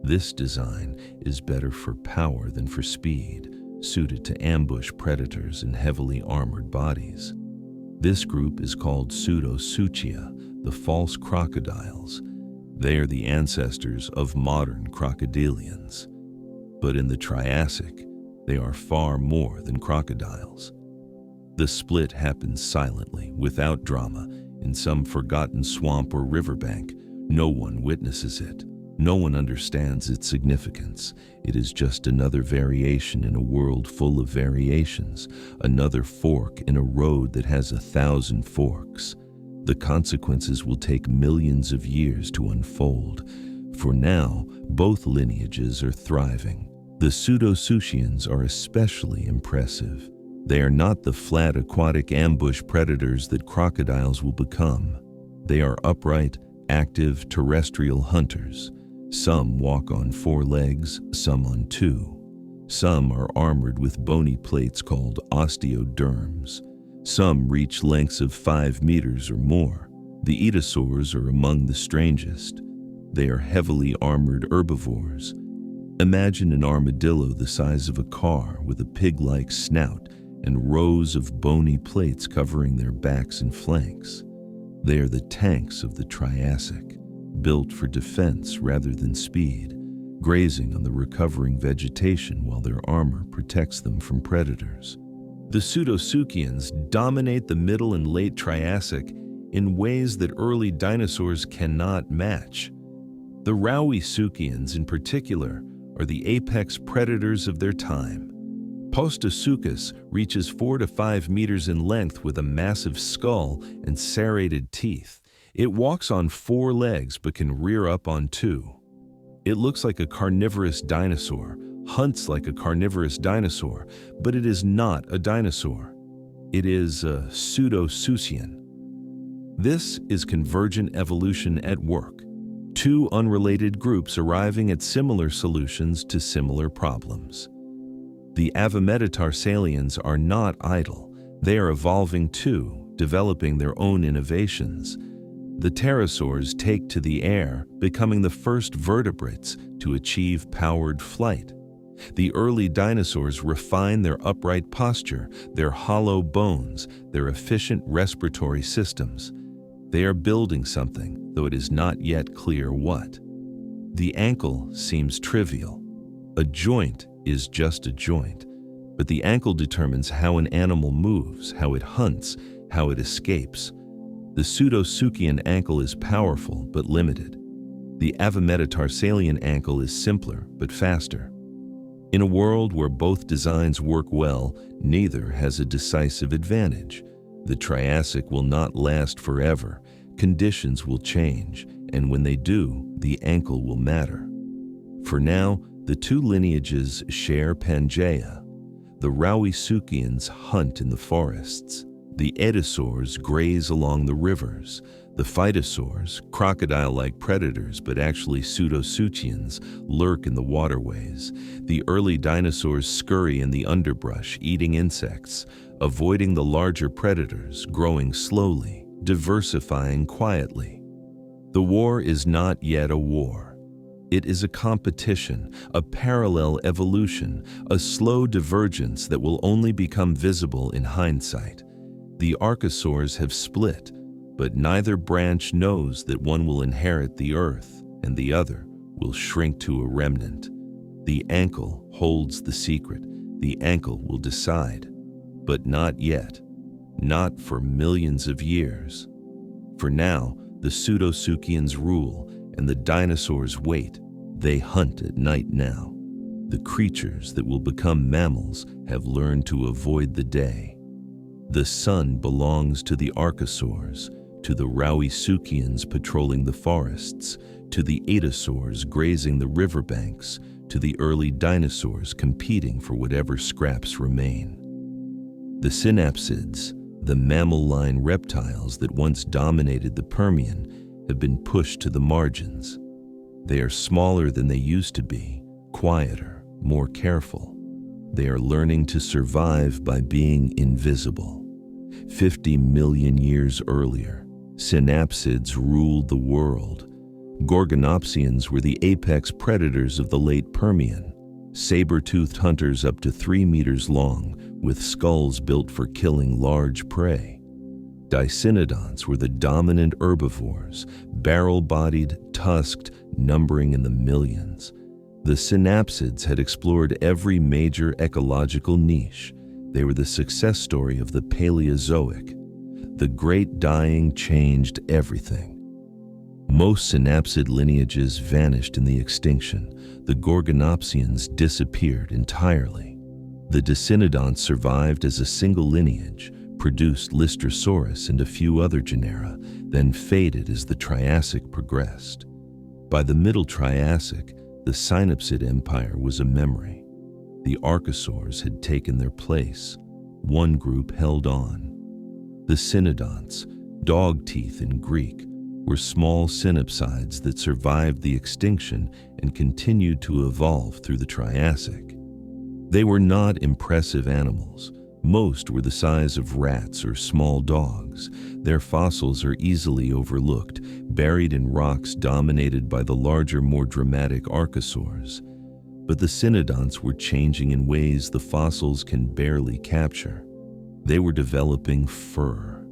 This design is better for power than for speed, suited to ambush predators and heavily armored bodies. This group is called Pseudosuchia, the false crocodiles. They are the ancestors of modern crocodilians. But in the Triassic, they are far more than crocodiles. The split happens silently, without drama, in some forgotten swamp or riverbank. No one witnesses it. No one understands its significance. It is just another variation in a world full of variations, another fork in a road that has 1,000 forks. The consequences will take millions of years to unfold. For now, both lineages are thriving. The Pseudosuchians are especially impressive. They are not the flat aquatic ambush predators that crocodiles will become. They are upright, active terrestrial hunters. Some walk on 4 legs, some on 2. Some are armored with bony plates called osteoderms. Some reach lengths of 5 meters or more. The pterosaurs are among the strangest. They are heavily armored herbivores. Imagine an armadillo the size of a car with a pig-like snout and rows of bony plates covering their backs and flanks. They are the tanks of the Triassic, built for defense rather than speed, grazing on the recovering vegetation while their armor protects them from predators. The Pseudotsuchians dominate the Middle and Late Triassic in ways that early dinosaurs cannot match. The Rauisuchians, in particular, are the apex predators of their time. Postosuchus reaches 4 to 5 meters in length with a massive skull and serrated teeth. It walks on 4 legs but can rear up on 2. It looks like a carnivorous dinosaur, hunts like a carnivorous dinosaur, but it is not a dinosaur. It is a pseudosuchian. This is convergent evolution at work. 2 unrelated groups arriving at similar solutions to similar problems. The Avametatarsalia are not idle. They are evolving too, developing their own innovations. The pterosaurs take to the air, becoming the first vertebrates to achieve powered flight. The early dinosaurs refine their upright posture, their hollow bones, their efficient respiratory systems. They are building something, though it is not yet clear what. The ankle seems trivial. A joint is just a joint, but the ankle determines how an animal moves, how it hunts, how it escapes. The Pseudosuchian ankle is powerful but limited. The Avametatarsalia ankle is simpler but faster. In a world where both designs work well, neither has a decisive advantage. The Triassic will not last forever. Conditions will change, and when they do, the ankle will matter. For now, the 2 lineages share Pangaea. The Rauisuchians hunt in the forests. The pterosaurs graze along the rivers. The phytosaurs, crocodile-like predators but actually pseudosuchians, lurk in the waterways. The early dinosaurs scurry in the underbrush, eating insects, avoiding the larger predators, growing slowly, diversifying quietly. The war is not yet a war. It is a competition, a parallel evolution, a slow divergence that will only become visible in hindsight. The archosaurs have split, but neither branch knows that one will inherit the earth and the other will shrink to a remnant. The ankle holds the secret. The ankle will decide, but not yet, not for millions of years. For now, the Pseudosuchians rule and the dinosaurs wait. They hunt at night now. The creatures that will become mammals have learned to avoid the day. The sun belongs to the archosaurs, to the Rauisuchians patrolling the forests, to the pterosaurs grazing the riverbanks, to the early dinosaurs competing for whatever scraps remain. The synapsids, the mammal-line reptiles that once dominated the Permian, have been pushed to the margins. They are smaller than they used to be, quieter, more careful. They are learning to survive by being invisible. 50 million years earlier, synapsids ruled the world. Gorgonopsians were the apex predators of the late Permian, saber-toothed hunters up to 3 meters long, with skulls built for killing large prey. Dicynodonts were the dominant herbivores, barrel-bodied, tusked, numbering in the millions. The synapsids had explored every major ecological niche. They were the success story of the Paleozoic. The Great Dying changed everything. Most synapsid lineages vanished in the extinction. The Gorgonopsians disappeared entirely. The Dicynodonts survived as a single lineage, produced Lystrosaurus and a few other genera, then faded as the Triassic progressed. By the Middle Triassic, the synapsid empire was a memory. The archosaurs had taken their place. One group held on. The cynodonts, dog teeth in Greek, were small synapsids that survived the extinction and continued to evolve through the Triassic. They were not impressive animals. Most were the size of rats or small dogs. Their fossils are easily overlooked, buried in rocks dominated by the larger, more dramatic archosaurs. But the cynodonts were changing in ways the fossils can barely capture. They were developing fur.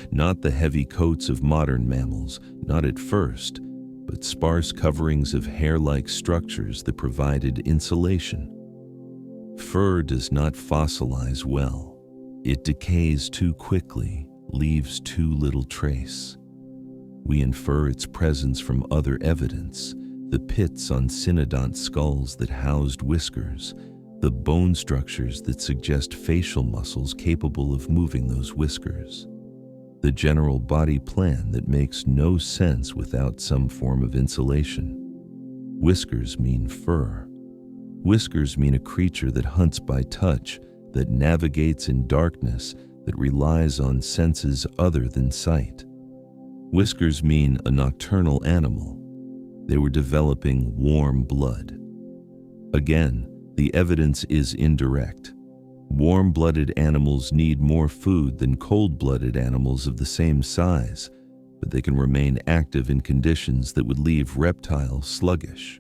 Not the heavy coats of modern mammals, not at first, but sparse coverings of hair-like structures that provided insulation. Fur does not fossilize well. It decays too quickly, leaves too little trace. We infer its presence from other evidence: the pits on cynodont skulls that housed whiskers, the bone structures that suggest facial muscles capable of moving those whiskers, the general body plan that makes no sense without some form of insulation. Whiskers mean fur. Whiskers mean a creature that hunts by touch, that navigates in darkness, that relies on senses other than sight. Whiskers mean a nocturnal animal. They were developing warm blood. Again, the evidence is indirect. Warm-blooded animals need more food than cold-blooded animals of the same size, but they can remain active in conditions that would leave reptiles sluggish.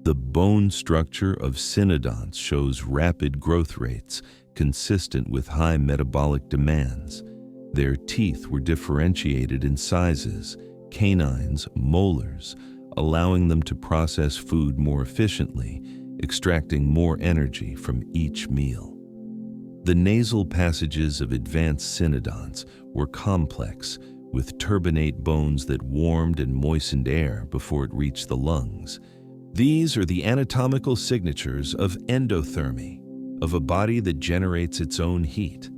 The bone structure of cynodonts shows rapid growth rates, consistent with high metabolic demands. Their teeth were differentiated in sizes, canines, molars, allowing them to process food more efficiently, extracting more energy from each meal. The nasal passages of advanced cynodonts were complex, with turbinate bones that warmed and moistened air before it reached the lungs. These are the anatomical signatures of endothermy, of a body that generates its own heat.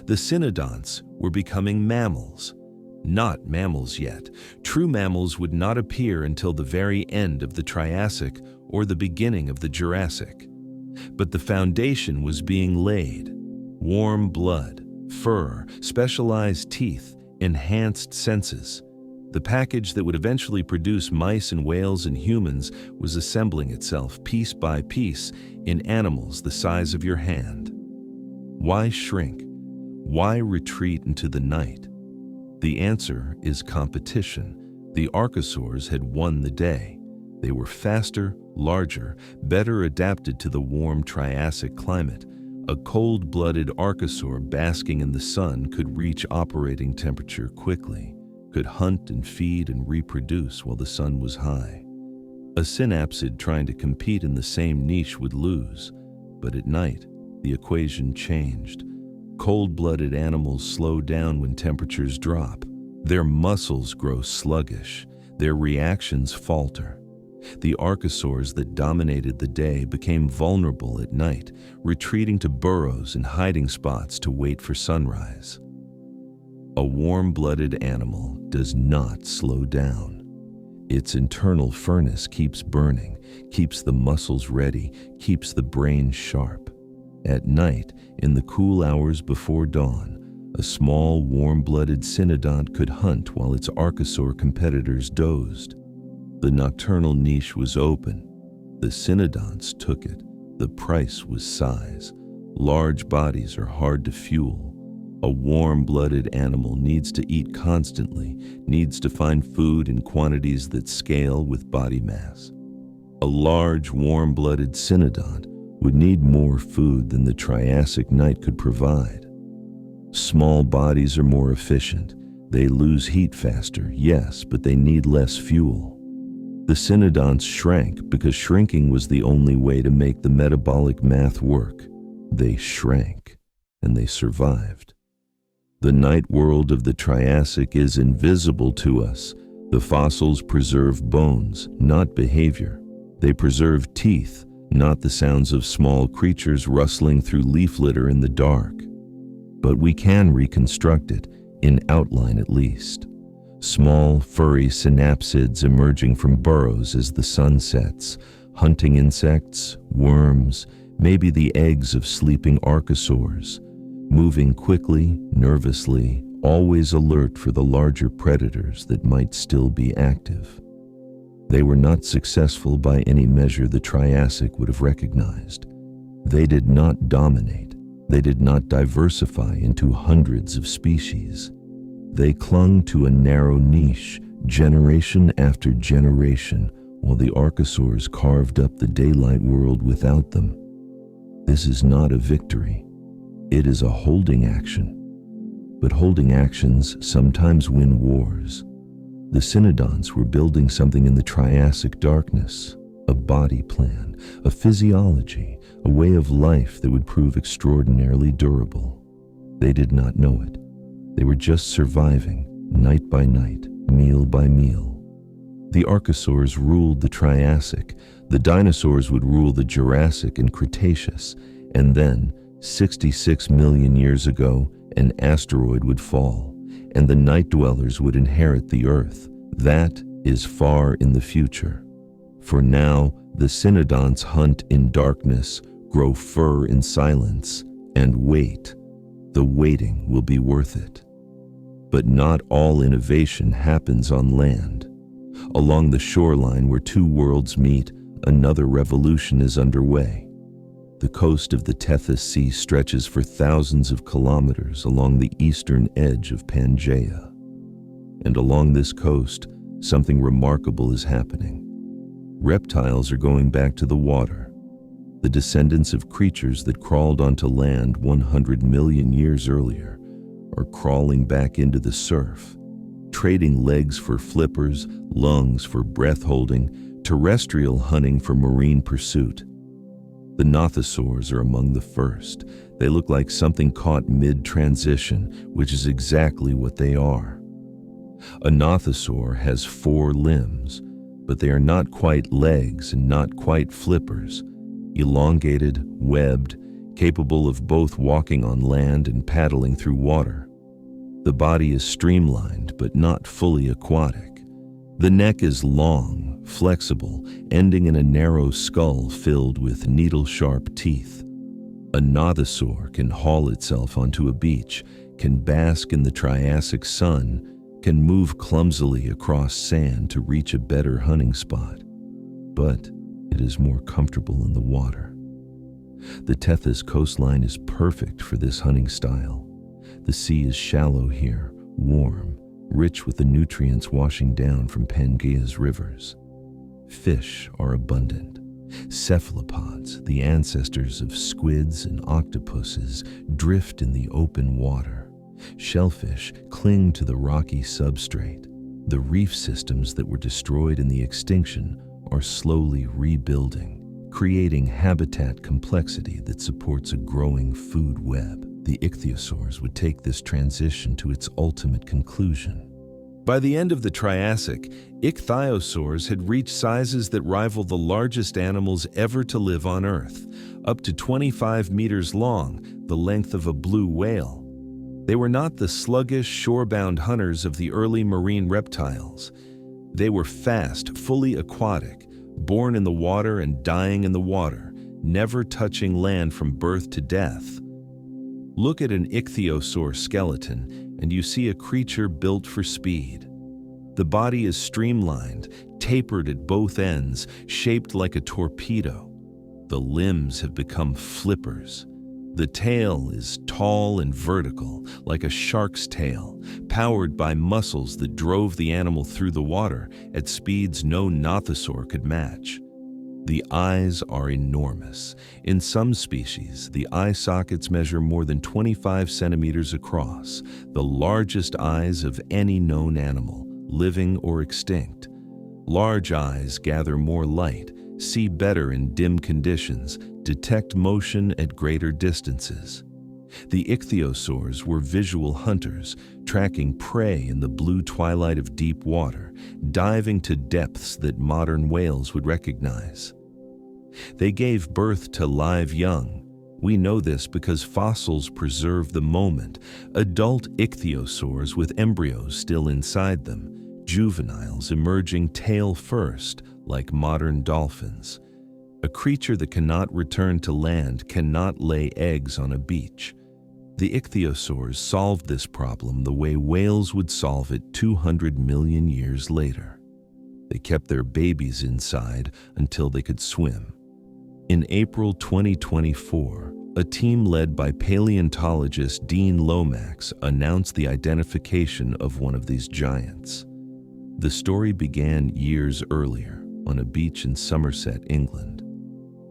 The cynodonts were becoming mammals. Not mammals yet. True mammals would not appear until the very end of the Triassic or the beginning of the Jurassic. But the foundation was being laid. Warm blood, fur, specialized teeth, enhanced senses. The package that would eventually produce mice and whales and humans was assembling itself piece by piece in animals the size of your hand. Why shrink? Why retreat into the night? The answer is competition. The archosaurs had won the day. They were faster, larger, better adapted to the warm Triassic climate. A cold-blooded archosaur basking in the sun could reach operating temperature quickly, could hunt and feed and reproduce while the sun was high. A synapsid trying to compete in the same niche would lose, but at night, the equation changed. Cold-blooded animals slow down when temperatures drop. Their muscles grow sluggish. Their reactions falter. The archosaurs that dominated the day became vulnerable at night, retreating to burrows and hiding spots to wait for sunrise. A warm-blooded animal does not slow down. Its internal furnace keeps burning, keeps the muscles ready, keeps the brain sharp. At night, in the cool hours before dawn, a small, warm-blooded cynodont could hunt while its archosaur competitors dozed. The nocturnal niche was open. The cynodonts took it. The price was size. Large bodies are hard to fuel. A warm-blooded animal needs to eat constantly, needs to find food in quantities that scale with body mass. A large, warm-blooded cynodont would need more food than the Triassic night could provide. Small bodies are more efficient. They lose heat faster, yes, but they need less fuel. The cynodonts shrank because shrinking was the only way to make the metabolic math work. They shrank, and they survived. The night world of the Triassic is invisible to us. The fossils preserve bones, not behavior. They preserve teeth, not the sounds of small creatures rustling through leaf litter in the dark. But we can reconstruct it, in outline at least. Small, furry synapsids emerging from burrows as the sun sets, hunting insects, worms, maybe the eggs of sleeping archosaurs, moving quickly, nervously, always alert for the larger predators that might still be active. They were not successful by any measure the Triassic would have recognized. They did not dominate. They did not diversify into hundreds of species. They clung to a narrow niche, generation after generation, while the archosaurs carved up the daylight world without them. This is not a victory. It is a holding action. But holding actions sometimes win wars. The Cynodonts were building something in the Triassic darkness, a body plan, a physiology, a way of life that would prove extraordinarily durable. They did not know it. They were just surviving, night by night, meal by meal. The archosaurs ruled the Triassic. The dinosaurs would rule the Jurassic and Cretaceous, and then, 66 million years ago, an asteroid would fall, and the night dwellers would inherit the Earth. That is far in the future. For now, the Cynodonts hunt in darkness, grow fur in silence, and wait. The waiting will be worth it. But not all innovation happens on land. Along the shoreline where two worlds meet, another revolution is underway. The coast of the Tethys Sea stretches for thousands of kilometers along the eastern edge of Pangaea. And along this coast, something remarkable is happening. Reptiles are going back to the water. The descendants of creatures that crawled onto land 100 million years earlier are crawling back into the surf, trading legs for flippers, lungs for breath-holding, terrestrial hunting for marine pursuit. The nothosaurs are among the first. They look like something caught mid-transition, which is exactly what they are. A nothosaur has 4 limbs, but they are not quite legs and not quite flippers. Elongated, webbed, capable of both walking on land and paddling through water. The body is streamlined but not fully aquatic. The neck is long, flexible, ending in a narrow skull filled with needle-sharp teeth. A nothosaur can haul itself onto a beach, can bask in the Triassic sun, can move clumsily across sand to reach a better hunting spot. But it is more comfortable in the water. The Tethys coastline is perfect for this hunting style. The sea is shallow here, warm, rich with the nutrients washing down from Pangaea's rivers. Fish are abundant. Cephalopods, the ancestors of squids and octopuses, drift in the open water. Shellfish cling to the rocky substrate. The reef systems that were destroyed in the extinction are slowly rebuilding, creating habitat complexity that supports a growing food web. The ichthyosaurs would take this transition to its ultimate conclusion. By the end of the Triassic, ichthyosaurs had reached sizes that rival the largest animals ever to live on Earth, up to 25 meters long, the length of a blue whale. They were not the sluggish, shore-bound hunters of the early marine reptiles. They were fast, fully aquatic, born in the water and dying in the water, never touching land from birth to death. Look at an ichthyosaur skeleton, and you see a creature built for speed. The body is streamlined, tapered at both ends, shaped like a torpedo. The limbs have become flippers. The tail is tall and vertical, like a shark's tail, powered by muscles that drove the animal through the water at speeds no nothosaur could match. The eyes are enormous. In some species, the eye sockets measure more than 25 centimeters across, the largest eyes of any known animal, living or extinct. Large eyes gather more light, see better in dim conditions, detect motion at greater distances. The ichthyosaurs were visual hunters, tracking prey in the blue twilight of deep water, diving to depths that modern whales would recognize. They gave birth to live young. We know this because fossils preserve the moment. Adult ichthyosaurs with embryos still inside them, juveniles emerging tail first, like modern dolphins. A creature that cannot return to land cannot lay eggs on a beach. The ichthyosaurs solved this problem the way whales would solve it 200 million years later. They kept their babies inside until they could swim. In April 2024, a team led by paleontologist Dean Lomax announced the identification of one of these giants. The story began years earlier on a beach in Somerset, England.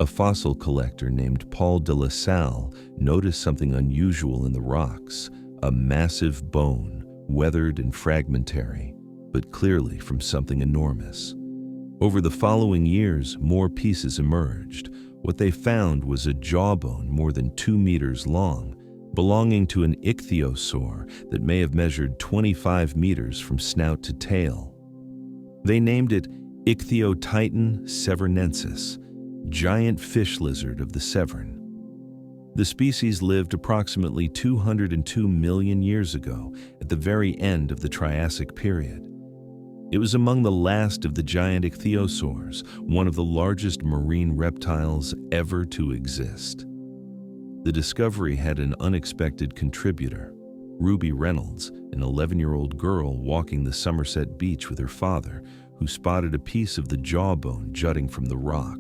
A fossil collector named Paul de la Salle noticed something unusual in the rocks, a massive bone, weathered and fragmentary, but clearly from something enormous. Over the following years, more pieces emerged. What they found was a jawbone more than 2 meters long, belonging to an ichthyosaur that may have measured 25 meters from snout to tail. They named it Ichthyotitan severnensis, giant fish lizard of the Severn. The species lived approximately 202 million years ago, at the very end of the Triassic period. It was among the last of the giant ichthyosaurs, one of the largest marine reptiles ever to exist. The discovery had an unexpected contributor. Ruby Reynolds, an 11-year-old girl walking the Somerset beach with her father, who spotted a piece of the jawbone jutting from the rock.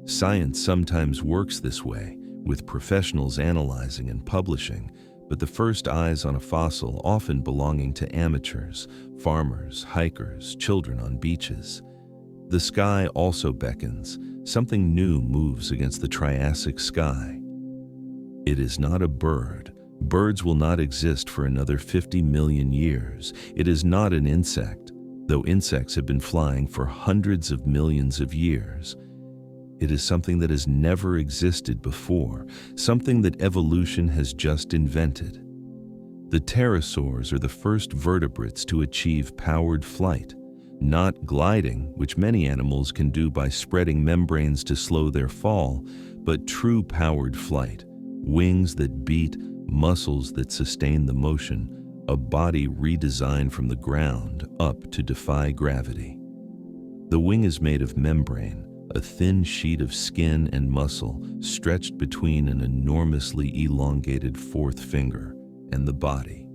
Science sometimes works this way, with professionals analyzing and publishing, but the first eyes on a fossil often belonging to amateurs, farmers, hikers, children on beaches. The sky also beckons. Something new moves against the Triassic sky. It is not a bird. Birds will not exist for another 50 million years. It is not an insect, though insects have been flying for hundreds of millions of years. It is something that has never existed before, something that evolution has just invented. The pterosaurs are the first vertebrates to achieve powered flight, not gliding, which many animals can do by spreading membranes to slow their fall, but true powered flight, wings that beat, muscles that sustain the motion, a body redesigned from the ground up to defy gravity. The wing is made of membrane, a thin sheet of skin and muscle stretched between an enormously elongated fourth finger and the body.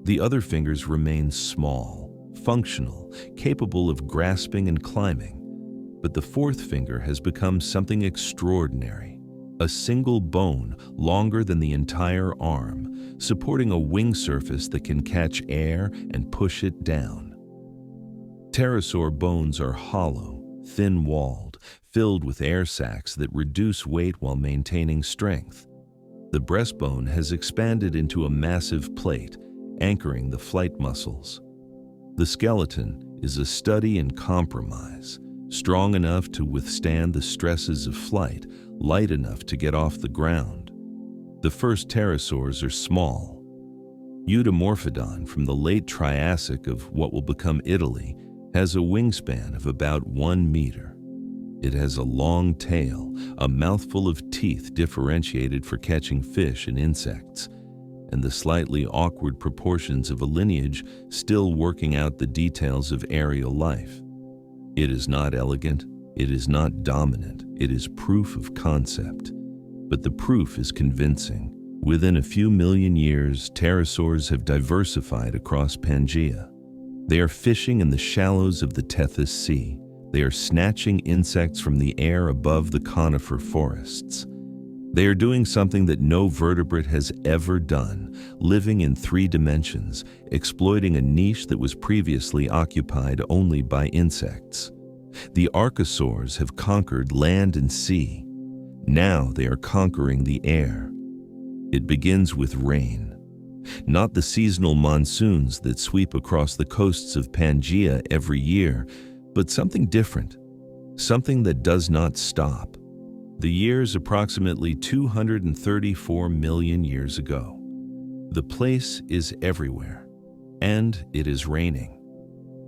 The other fingers remain small, functional, capable of grasping and climbing, but the fourth finger has become something extraordinary, a single bone longer than the entire arm, supporting a wing surface that can catch air and push it down. Pterosaur bones are hollow, thin-walled, filled with air sacs that reduce weight while maintaining strength. The breastbone has expanded into a massive plate, anchoring the flight muscles. The skeleton is a study in compromise, strong enough to withstand the stresses of flight, light enough to get off the ground. The first pterosaurs are small. Eudomorphodon from the late Triassic of what will become Italy has a wingspan of about 1 meter. It has a long tail, a mouthful of teeth differentiated for catching fish and insects, and the slightly awkward proportions of a lineage still working out the details of aerial life. It is not elegant, it is not dominant, it is proof of concept. But the proof is convincing. Within a few million years, pterosaurs have diversified across Pangaea. They are fishing in the shallows of the Tethys Sea. They are snatching insects from the air above the conifer forests. They are doing something that no vertebrate has ever done, living in 3 dimensions, exploiting a niche that was previously occupied only by insects. The archosaurs have conquered land and sea. Now they are conquering the air. It begins with rain. Not the seasonal monsoons that sweep across the coasts of Pangaea every year, but something different, something that does not stop. The year's approximately 234 million years ago. The place is everywhere, and it is raining.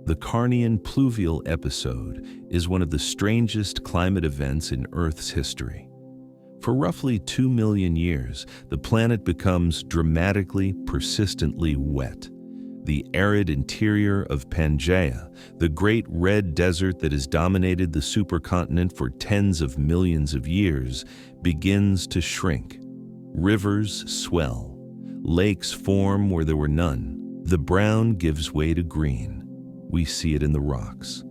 The Carnian pluvial episode is one of the strangest climate events in Earth's history. For roughly 2 million years, the planet becomes dramatically, persistently wet. The arid interior of Pangaea, the great red desert that has dominated the supercontinent for tens of millions of years, begins to shrink. Rivers swell. Lakes form where there were none. The brown gives way to green. We see it in the rocks.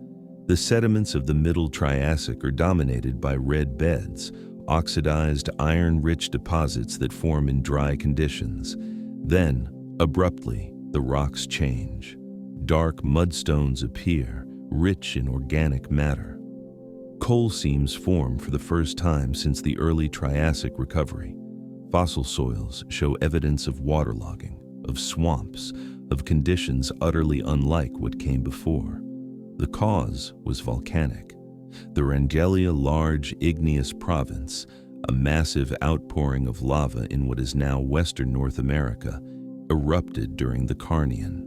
The sediments of the Middle Triassic are dominated by red beds, oxidized iron-rich deposits that form in dry conditions. Then, abruptly, the rocks change. Dark mudstones appear, rich in organic matter. Coal seams form for the first time since the early Triassic recovery. Fossil soils show evidence of waterlogging, of swamps, of conditions utterly unlike what came before. The cause was volcanic. The Wrangellia Large Igneous Province, a massive outpouring of lava in what is now western North America, erupted during the Carnian.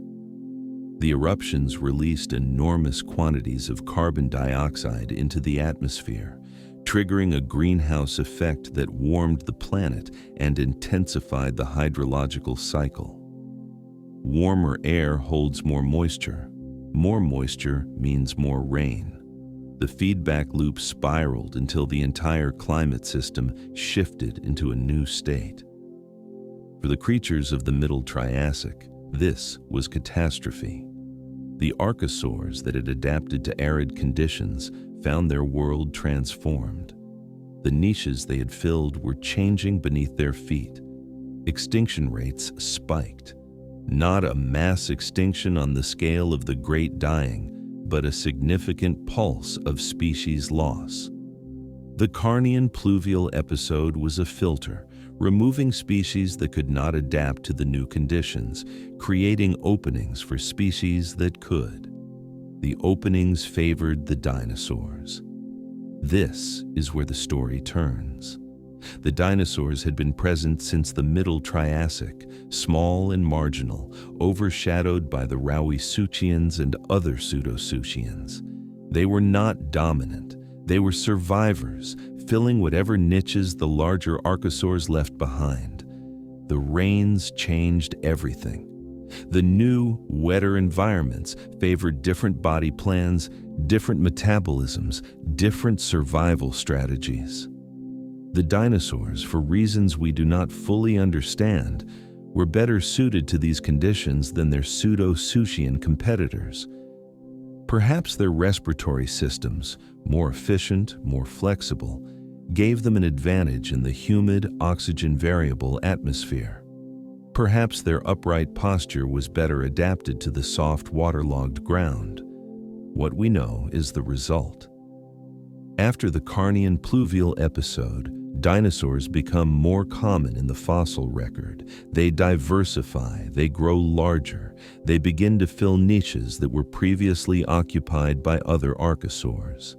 The eruptions released enormous quantities of carbon dioxide into the atmosphere, triggering a greenhouse effect that warmed the planet and intensified the hydrological cycle. Warmer air holds more moisture. More moisture means more rain. The feedback loop spiraled until the entire climate system shifted into a new state. For the creatures of the Middle Triassic, this was catastrophe. The archosaurs that had adapted to arid conditions found their world transformed. The niches they had filled were changing beneath their feet. Extinction rates spiked. Not a mass extinction on the scale of the Great Dying, but a significant pulse of species loss. The Carnian pluvial episode was a filter, removing species that could not adapt to the new conditions, creating openings for species that could. The openings favored the dinosaurs. This is where the story turns. The dinosaurs had been present since the Middle Triassic, small and marginal, overshadowed by the Rauisuchians and other pseudosuchians. They were not dominant. They were survivors, filling whatever niches the larger archosaurs left behind. The rains changed everything. The new, wetter environments favored different body plans, different metabolisms, different survival strategies. The dinosaurs, for reasons we do not fully understand, were better suited to these conditions than their pseudo-Suchian competitors. Perhaps their respiratory systems, more efficient, more flexible, gave them an advantage in the humid, oxygen-variable atmosphere. Perhaps their upright posture was better adapted to the soft, waterlogged ground. What we know is the result. After the Carnian pluvial episode, dinosaurs become more common in the fossil record. They diversify, they grow larger, they begin to fill niches that were previously occupied by other archosaurs.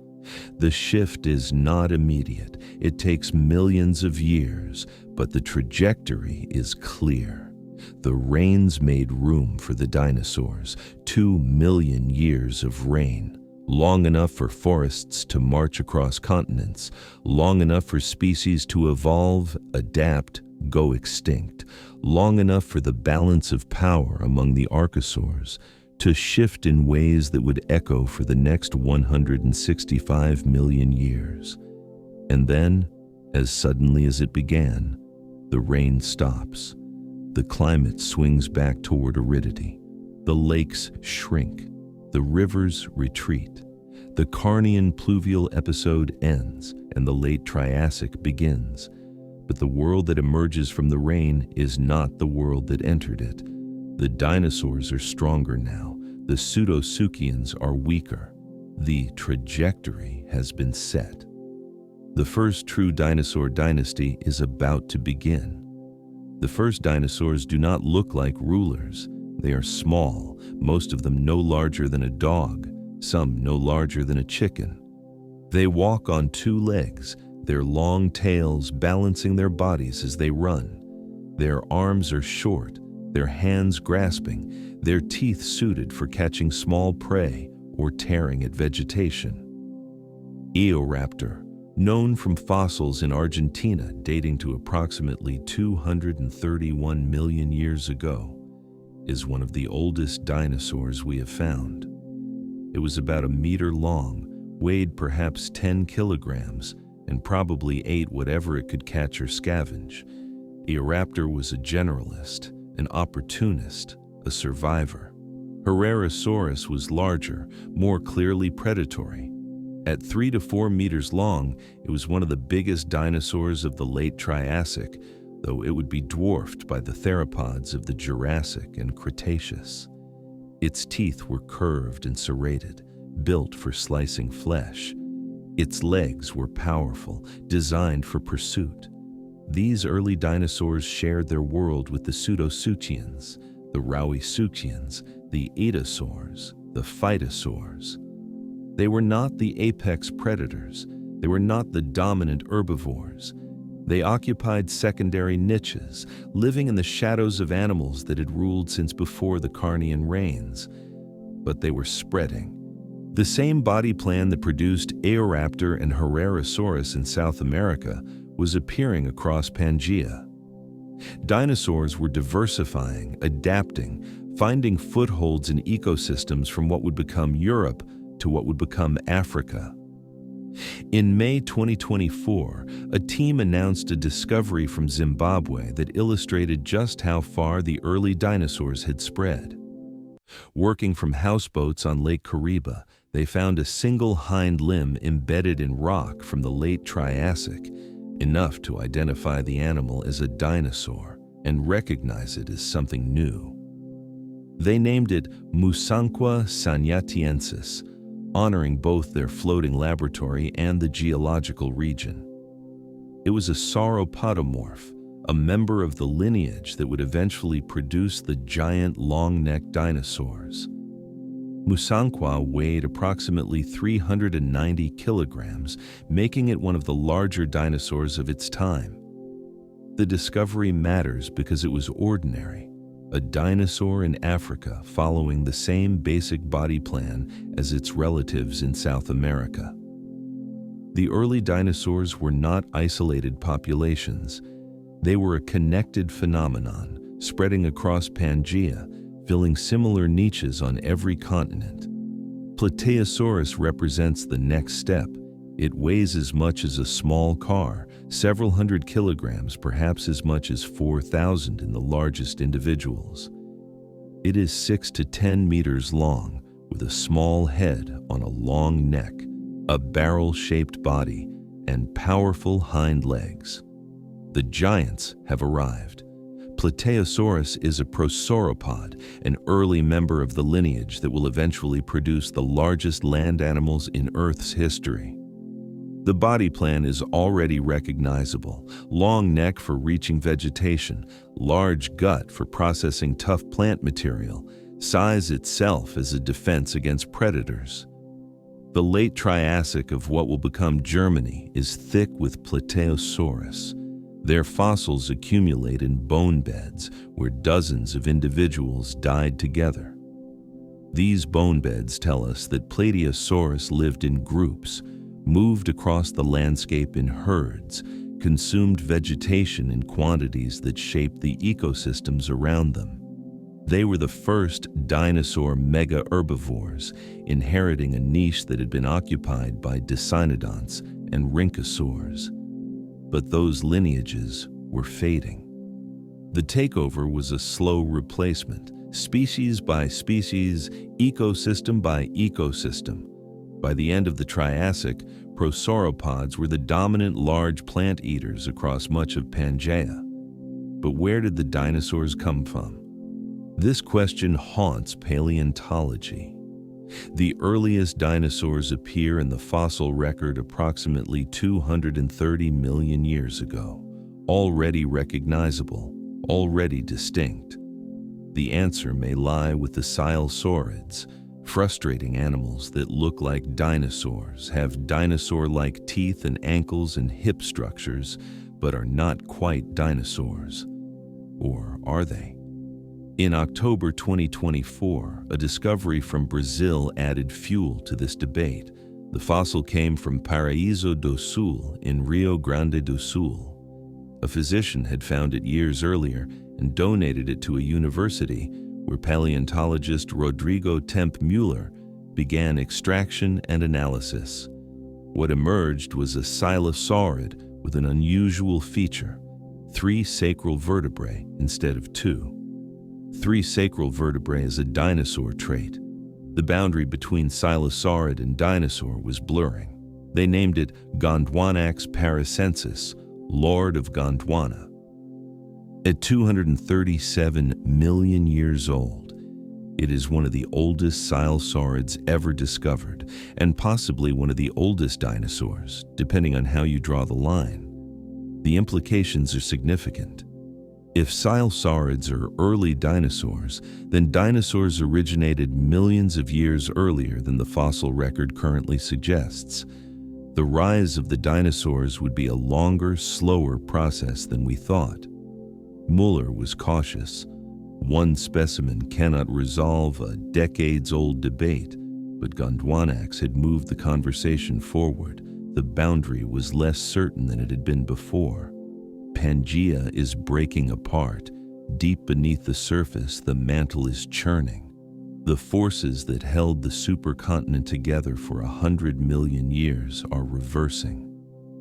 The shift is not immediate. It takes millions of years, but the trajectory is clear. The rains made room for the dinosaurs, 2 million years of rain. Long enough for forests to march across continents, long enough for species to evolve, adapt, go extinct, long enough for the balance of power among the archosaurs to shift in ways that would echo for the next 165 million years. And then, as suddenly as it began, the rain stops. The climate swings back toward aridity. The lakes shrink. The rivers retreat. The Carnian pluvial episode ends and the late Triassic begins. But the world that emerges from the rain is not the world that entered it. The dinosaurs are stronger now. The pseudosuchians are weaker. The trajectory has been set. The first true dinosaur dynasty is about to begin. The first dinosaurs do not look like rulers. They are small, most of them no larger than a dog, some no larger than a chicken. They walk on 2 legs, their long tails balancing their bodies as they run. Their arms are short, their hands grasping, their teeth suited for catching small prey or tearing at vegetation. Eoraptor, known from fossils in Argentina dating to approximately 231 million years ago, is one of the oldest dinosaurs we have found. It was about a meter long, weighed perhaps 10 kilograms, and probably ate whatever it could catch or scavenge. Eoraptor was a generalist, an opportunist, a survivor. Herrerasaurus was larger, more clearly predatory. At 3 to 4 meters long, it was one of the biggest dinosaurs of the late Triassic, though it would be dwarfed by the theropods of the Jurassic and Cretaceous. Its teeth were curved and serrated, built for slicing flesh. Its legs were powerful, designed for pursuit. These early dinosaurs shared their world with the Pseudosuchians, the Rauisuchians, the Etosaurs, the Phytosaurs. They were not the apex predators. They were not the dominant herbivores. They occupied secondary niches, living in the shadows of animals that had ruled since before the Carnian rains. But they were spreading. The same body plan that produced Eoraptor and Herrerasaurus in South America was appearing across Pangaea. Dinosaurs were diversifying, adapting, finding footholds in ecosystems from what would become Europe to what would become Africa. In May 2024, a team announced a discovery from Zimbabwe that illustrated just how far the early dinosaurs had spread. Working from houseboats on Lake Kariba, they found a single hind limb embedded in rock from the late Triassic, enough to identify the animal as a dinosaur and recognize it as something new. They named it Musanqua sanyatiensis, honoring both their floating laboratory and the geological region. It was a sauropodomorph, a member of the lineage that would eventually produce the giant long-necked dinosaurs. Musanqua weighed approximately 390 kilograms, making it one of the larger dinosaurs of its time. The discovery matters because it was ordinary, a dinosaur in Africa following the same basic body plan as its relatives in South America. The early dinosaurs were not isolated populations. They were a connected phenomenon, spreading across Pangaea, filling similar niches on every continent. Pterosaurus represents the next step. It weighs as much as a small car, several hundred kilograms, perhaps as much as 4,000 in the largest individuals. It is 6 to 10 meters long, with a small head on a long neck, a barrel-shaped body, and powerful hind legs. The giants have arrived. Pterosaurus is a prosauropod, an early member of the lineage that will eventually produce the largest land animals in Earth's history. The body plan is already recognizable: long neck for reaching vegetation, large gut for processing tough plant material, size itself as a defense against predators. The late Triassic of what will become Germany is thick with Pterosaurus. Their fossils accumulate in bone beds where dozens of individuals died together. These bone beds tell us that Plateosaurus lived in groups, moved across the landscape in herds, consumed vegetation in quantities that shaped the ecosystems around them. They were the first dinosaur mega-herbivores, inheriting a niche that had been occupied by Dicynodonts and Rhynchosaurs. But those lineages were fading. The takeover was a slow replacement, species by species, ecosystem by ecosystem. By the end of the Triassic, prosauropods were the dominant large plant eaters across much of Pangaea. But where did the dinosaurs come from? This question haunts paleontology. The earliest dinosaurs appear in the fossil record approximately 230 million years ago, already recognizable, already distinct. The answer may lie with the Allosaurids, frustrating animals that look like dinosaurs, have dinosaur-like teeth and ankles and hip structures, but are not quite dinosaurs. Or are they? In October 2024, a discovery from Brazil added fuel to this debate. The fossil came from Paraíso do Sul in Rio Grande do Sul. A physician had found it years earlier and donated it to a university where paleontologist Rodrigo Temp Mueller began extraction and analysis. What emerged was a silosaurid with an unusual feature: 3 sacral vertebrae instead of 2. 3 sacral vertebrae is a dinosaur trait. The boundary between silosaurid and dinosaur was blurring. They named it Gondwanax paracensis, Lord of Gondwana. At 237 million years old, it is one of the oldest silosaurids ever discovered, and possibly one of the oldest dinosaurs, depending on how you draw the line. The implications are significant. If silosaurids are early dinosaurs, then dinosaurs originated millions of years earlier than the fossil record currently suggests. The rise of the dinosaurs would be a longer, slower process than we thought. Muller was cautious. One specimen cannot resolve a decades-old debate, but Gondwanax had moved the conversation forward. The boundary was less certain than it had been before. Pangaea is breaking apart. Deep beneath the surface, the mantle is churning. The forces that held the supercontinent together for 100 million years are reversing.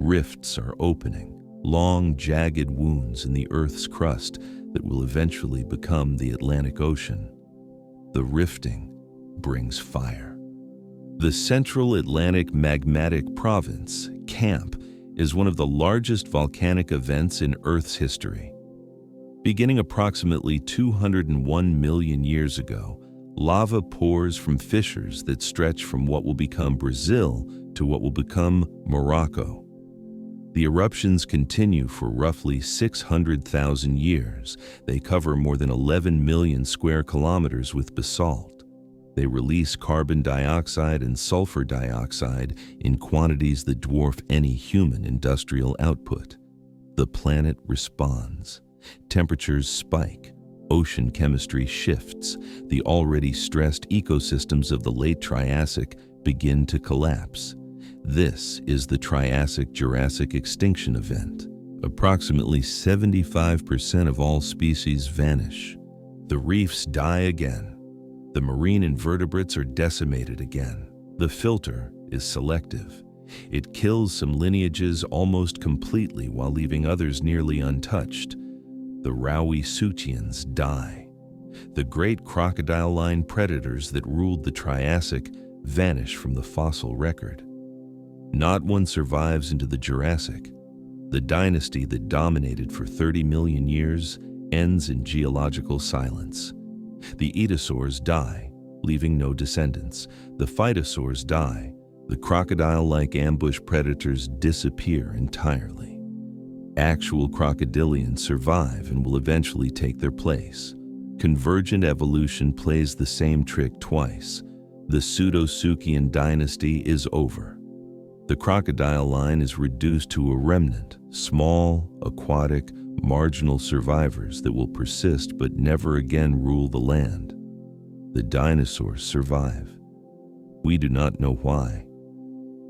Rifts are opening, long, jagged wounds in the Earth's crust that will eventually become the Atlantic Ocean. The rifting brings fire. The Central Atlantic Magmatic Province, CAMP, is one of the largest volcanic events in Earth's history. Beginning approximately 201 million years ago, lava pours from fissures that stretch from what will become Brazil to what will become Morocco. The eruptions continue for roughly 600,000 years. They cover more than 11 million square kilometers with basalt. They release carbon dioxide and sulfur dioxide in quantities that dwarf any human industrial output. The planet responds. Temperatures spike. Ocean chemistry shifts. The already stressed ecosystems of the late Triassic begin to collapse. This is the Triassic-Jurassic extinction event. Approximately 75% of all species vanish. The reefs die again. The marine invertebrates are decimated again. The filter is selective. It kills some lineages almost completely while leaving others nearly untouched. The Rauisuchians die. The great crocodile-line predators that ruled the Triassic vanish from the fossil record. Not one survives into the Jurassic. The dynasty that dominated for 30 million years ends in geological silence. The pterosaurs die, leaving no descendants. The phytosaurs die. The crocodile-like ambush predators disappear entirely. Actual crocodilians survive and will eventually take their place. Convergent evolution plays the same trick twice. The Pseudosuchian dynasty is over. The crocodile line is reduced to a remnant, small, aquatic, marginal survivors that will persist but never again rule the land. The dinosaurs survive. We do not know why.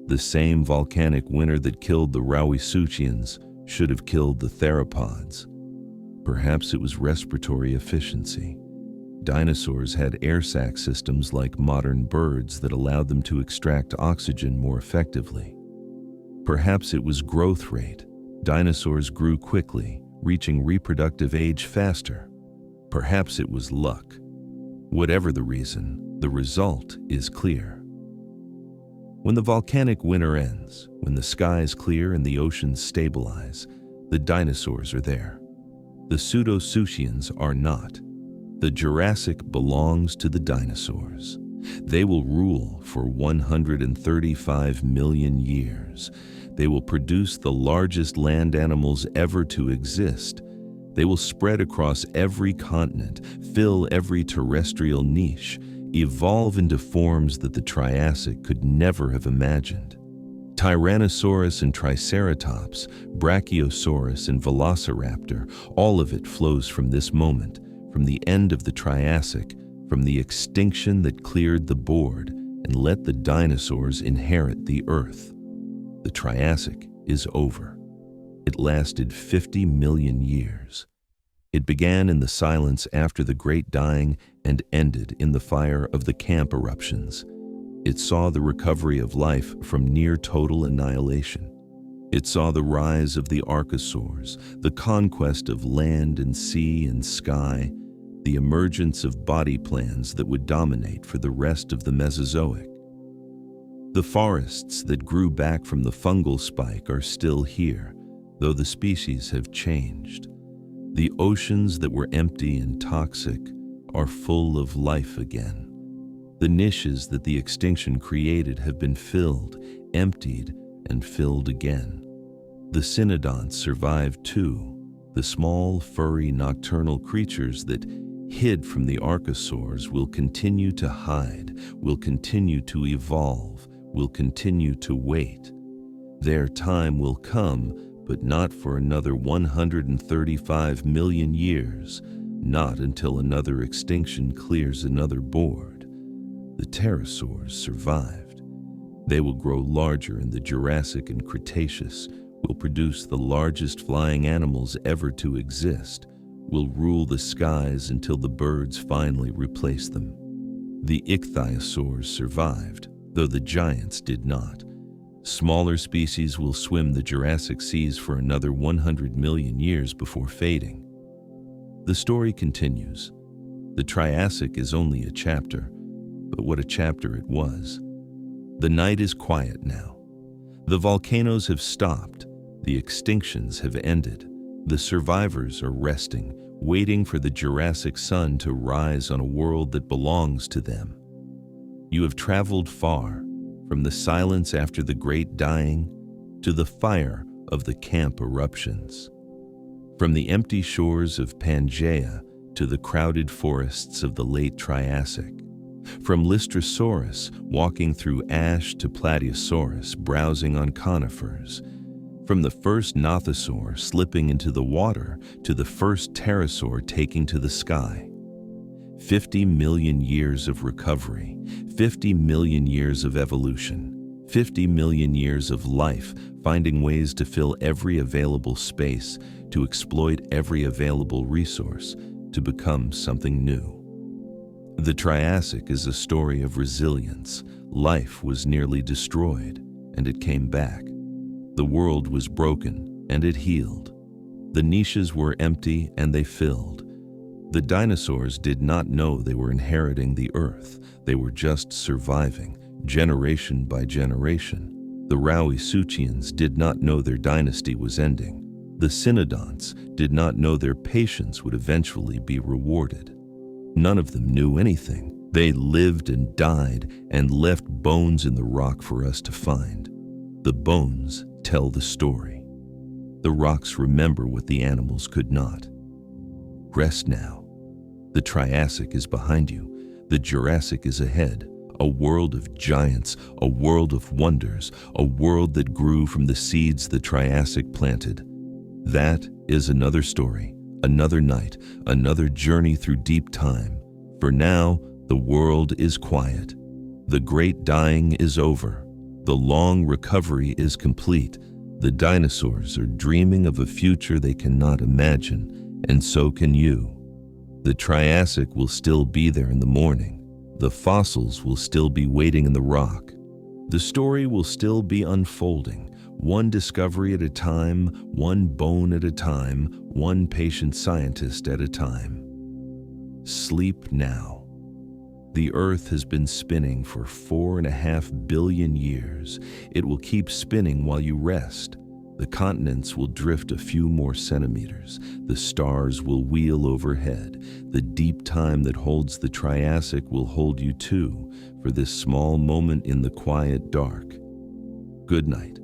The same volcanic winter that killed the Rauisuchians should have killed the theropods. Perhaps it was respiratory efficiency. Dinosaurs had air sac systems like modern birds that allowed them to extract oxygen more effectively. Perhaps it was growth rate. Dinosaurs grew quickly, reaching reproductive age faster. Perhaps it was luck. Whatever the reason, the result is clear. When the volcanic winter ends, when the skies clear and the oceans stabilize, the dinosaurs are there. The Pseudosuchians are not. The Jurassic belongs to the dinosaurs. They will rule for 135 million years. They will produce the largest land animals ever to exist. They will spread across every continent, fill every terrestrial niche, evolve into forms that the Triassic could never have imagined. Tyrannosaurus and Triceratops, Brachiosaurus and Velociraptor, all of it flows from this moment, from the end of the Triassic, from the extinction that cleared the board and let the dinosaurs inherit the Earth. The Triassic is over. It lasted 50 million years. It began in the silence after the Great Dying and ended in the fire of the CAMP eruptions. It saw the recovery of life from near total annihilation. It saw the rise of the archosaurs, the conquest of land and sea and sky, the emergence of body plans that would dominate for the rest of the Mesozoic. The forests that grew back from the fungal spike are still here, though the species have changed. The oceans that were empty and toxic are full of life again. The niches that the extinction created have been filled, emptied, and filled again. The cynodonts survived too, the small, furry, nocturnal creatures that hid from the archosaurs will continue to hide, will continue to evolve, will continue to wait. Their time will come, but not for another 135 million years, not until another extinction clears another board. The pterosaurs survived. They will grow larger in the Jurassic and Cretaceous, will produce the largest flying animals ever to exist, will rule the skies until the birds finally replace them. The ichthyosaurs survived, though the giants did not. Smaller species will swim the Jurassic seas for another 100 million years before fading. The story continues. The Triassic is only a chapter, but what a chapter it was. The night is quiet now. The volcanoes have stopped. The extinctions have ended. The survivors are resting, waiting for the Jurassic sun to rise on a world that belongs to them. You have traveled far, from the silence after the great dying to the fire of the camp eruptions. From the empty shores of Pangaea to the crowded forests of the late Triassic. From Lystrosaurus walking through ash to Plateosaurus browsing on conifers. From the first nothosaur slipping into the water to the first pterosaur taking to the sky. 50 million years of recovery, 50 million years of evolution, 50 million years of life finding ways to fill every available space, to exploit every available resource, to become something new. The Triassic is a story of resilience. Life was nearly destroyed, and it came back. The world was broken, and it healed. The niches were empty, and they filled. The dinosaurs did not know they were inheriting the Earth. They were just surviving, generation by generation. The Rauisuchians did not know their dynasty was ending. The cynodonts did not know their patience would eventually be rewarded. None of them knew anything. They lived and died and left bones in the rock for us to find. The bones tell the story. The rocks remember what the animals could not. Rest now. The Triassic is behind you. The Jurassic is ahead. A world of giants, a world of wonders, a world that grew from the seeds the Triassic planted. That is another story, another night, another journey through deep time. For now, the world is quiet. The great dying is over. The long recovery is complete. The dinosaurs are dreaming of a future they cannot imagine, and so can you. The Triassic will still be there in the morning. The fossils will still be waiting in the rock. The story will still be unfolding, one discovery at a time, one bone at a time, one patient scientist at a time. Sleep now. The Earth has been spinning for 4.5 billion years. It will keep spinning while you rest. The continents will drift a few more centimeters. The stars will wheel overhead. The deep time that holds the Triassic will hold you too, for this small moment in the quiet dark. Good night.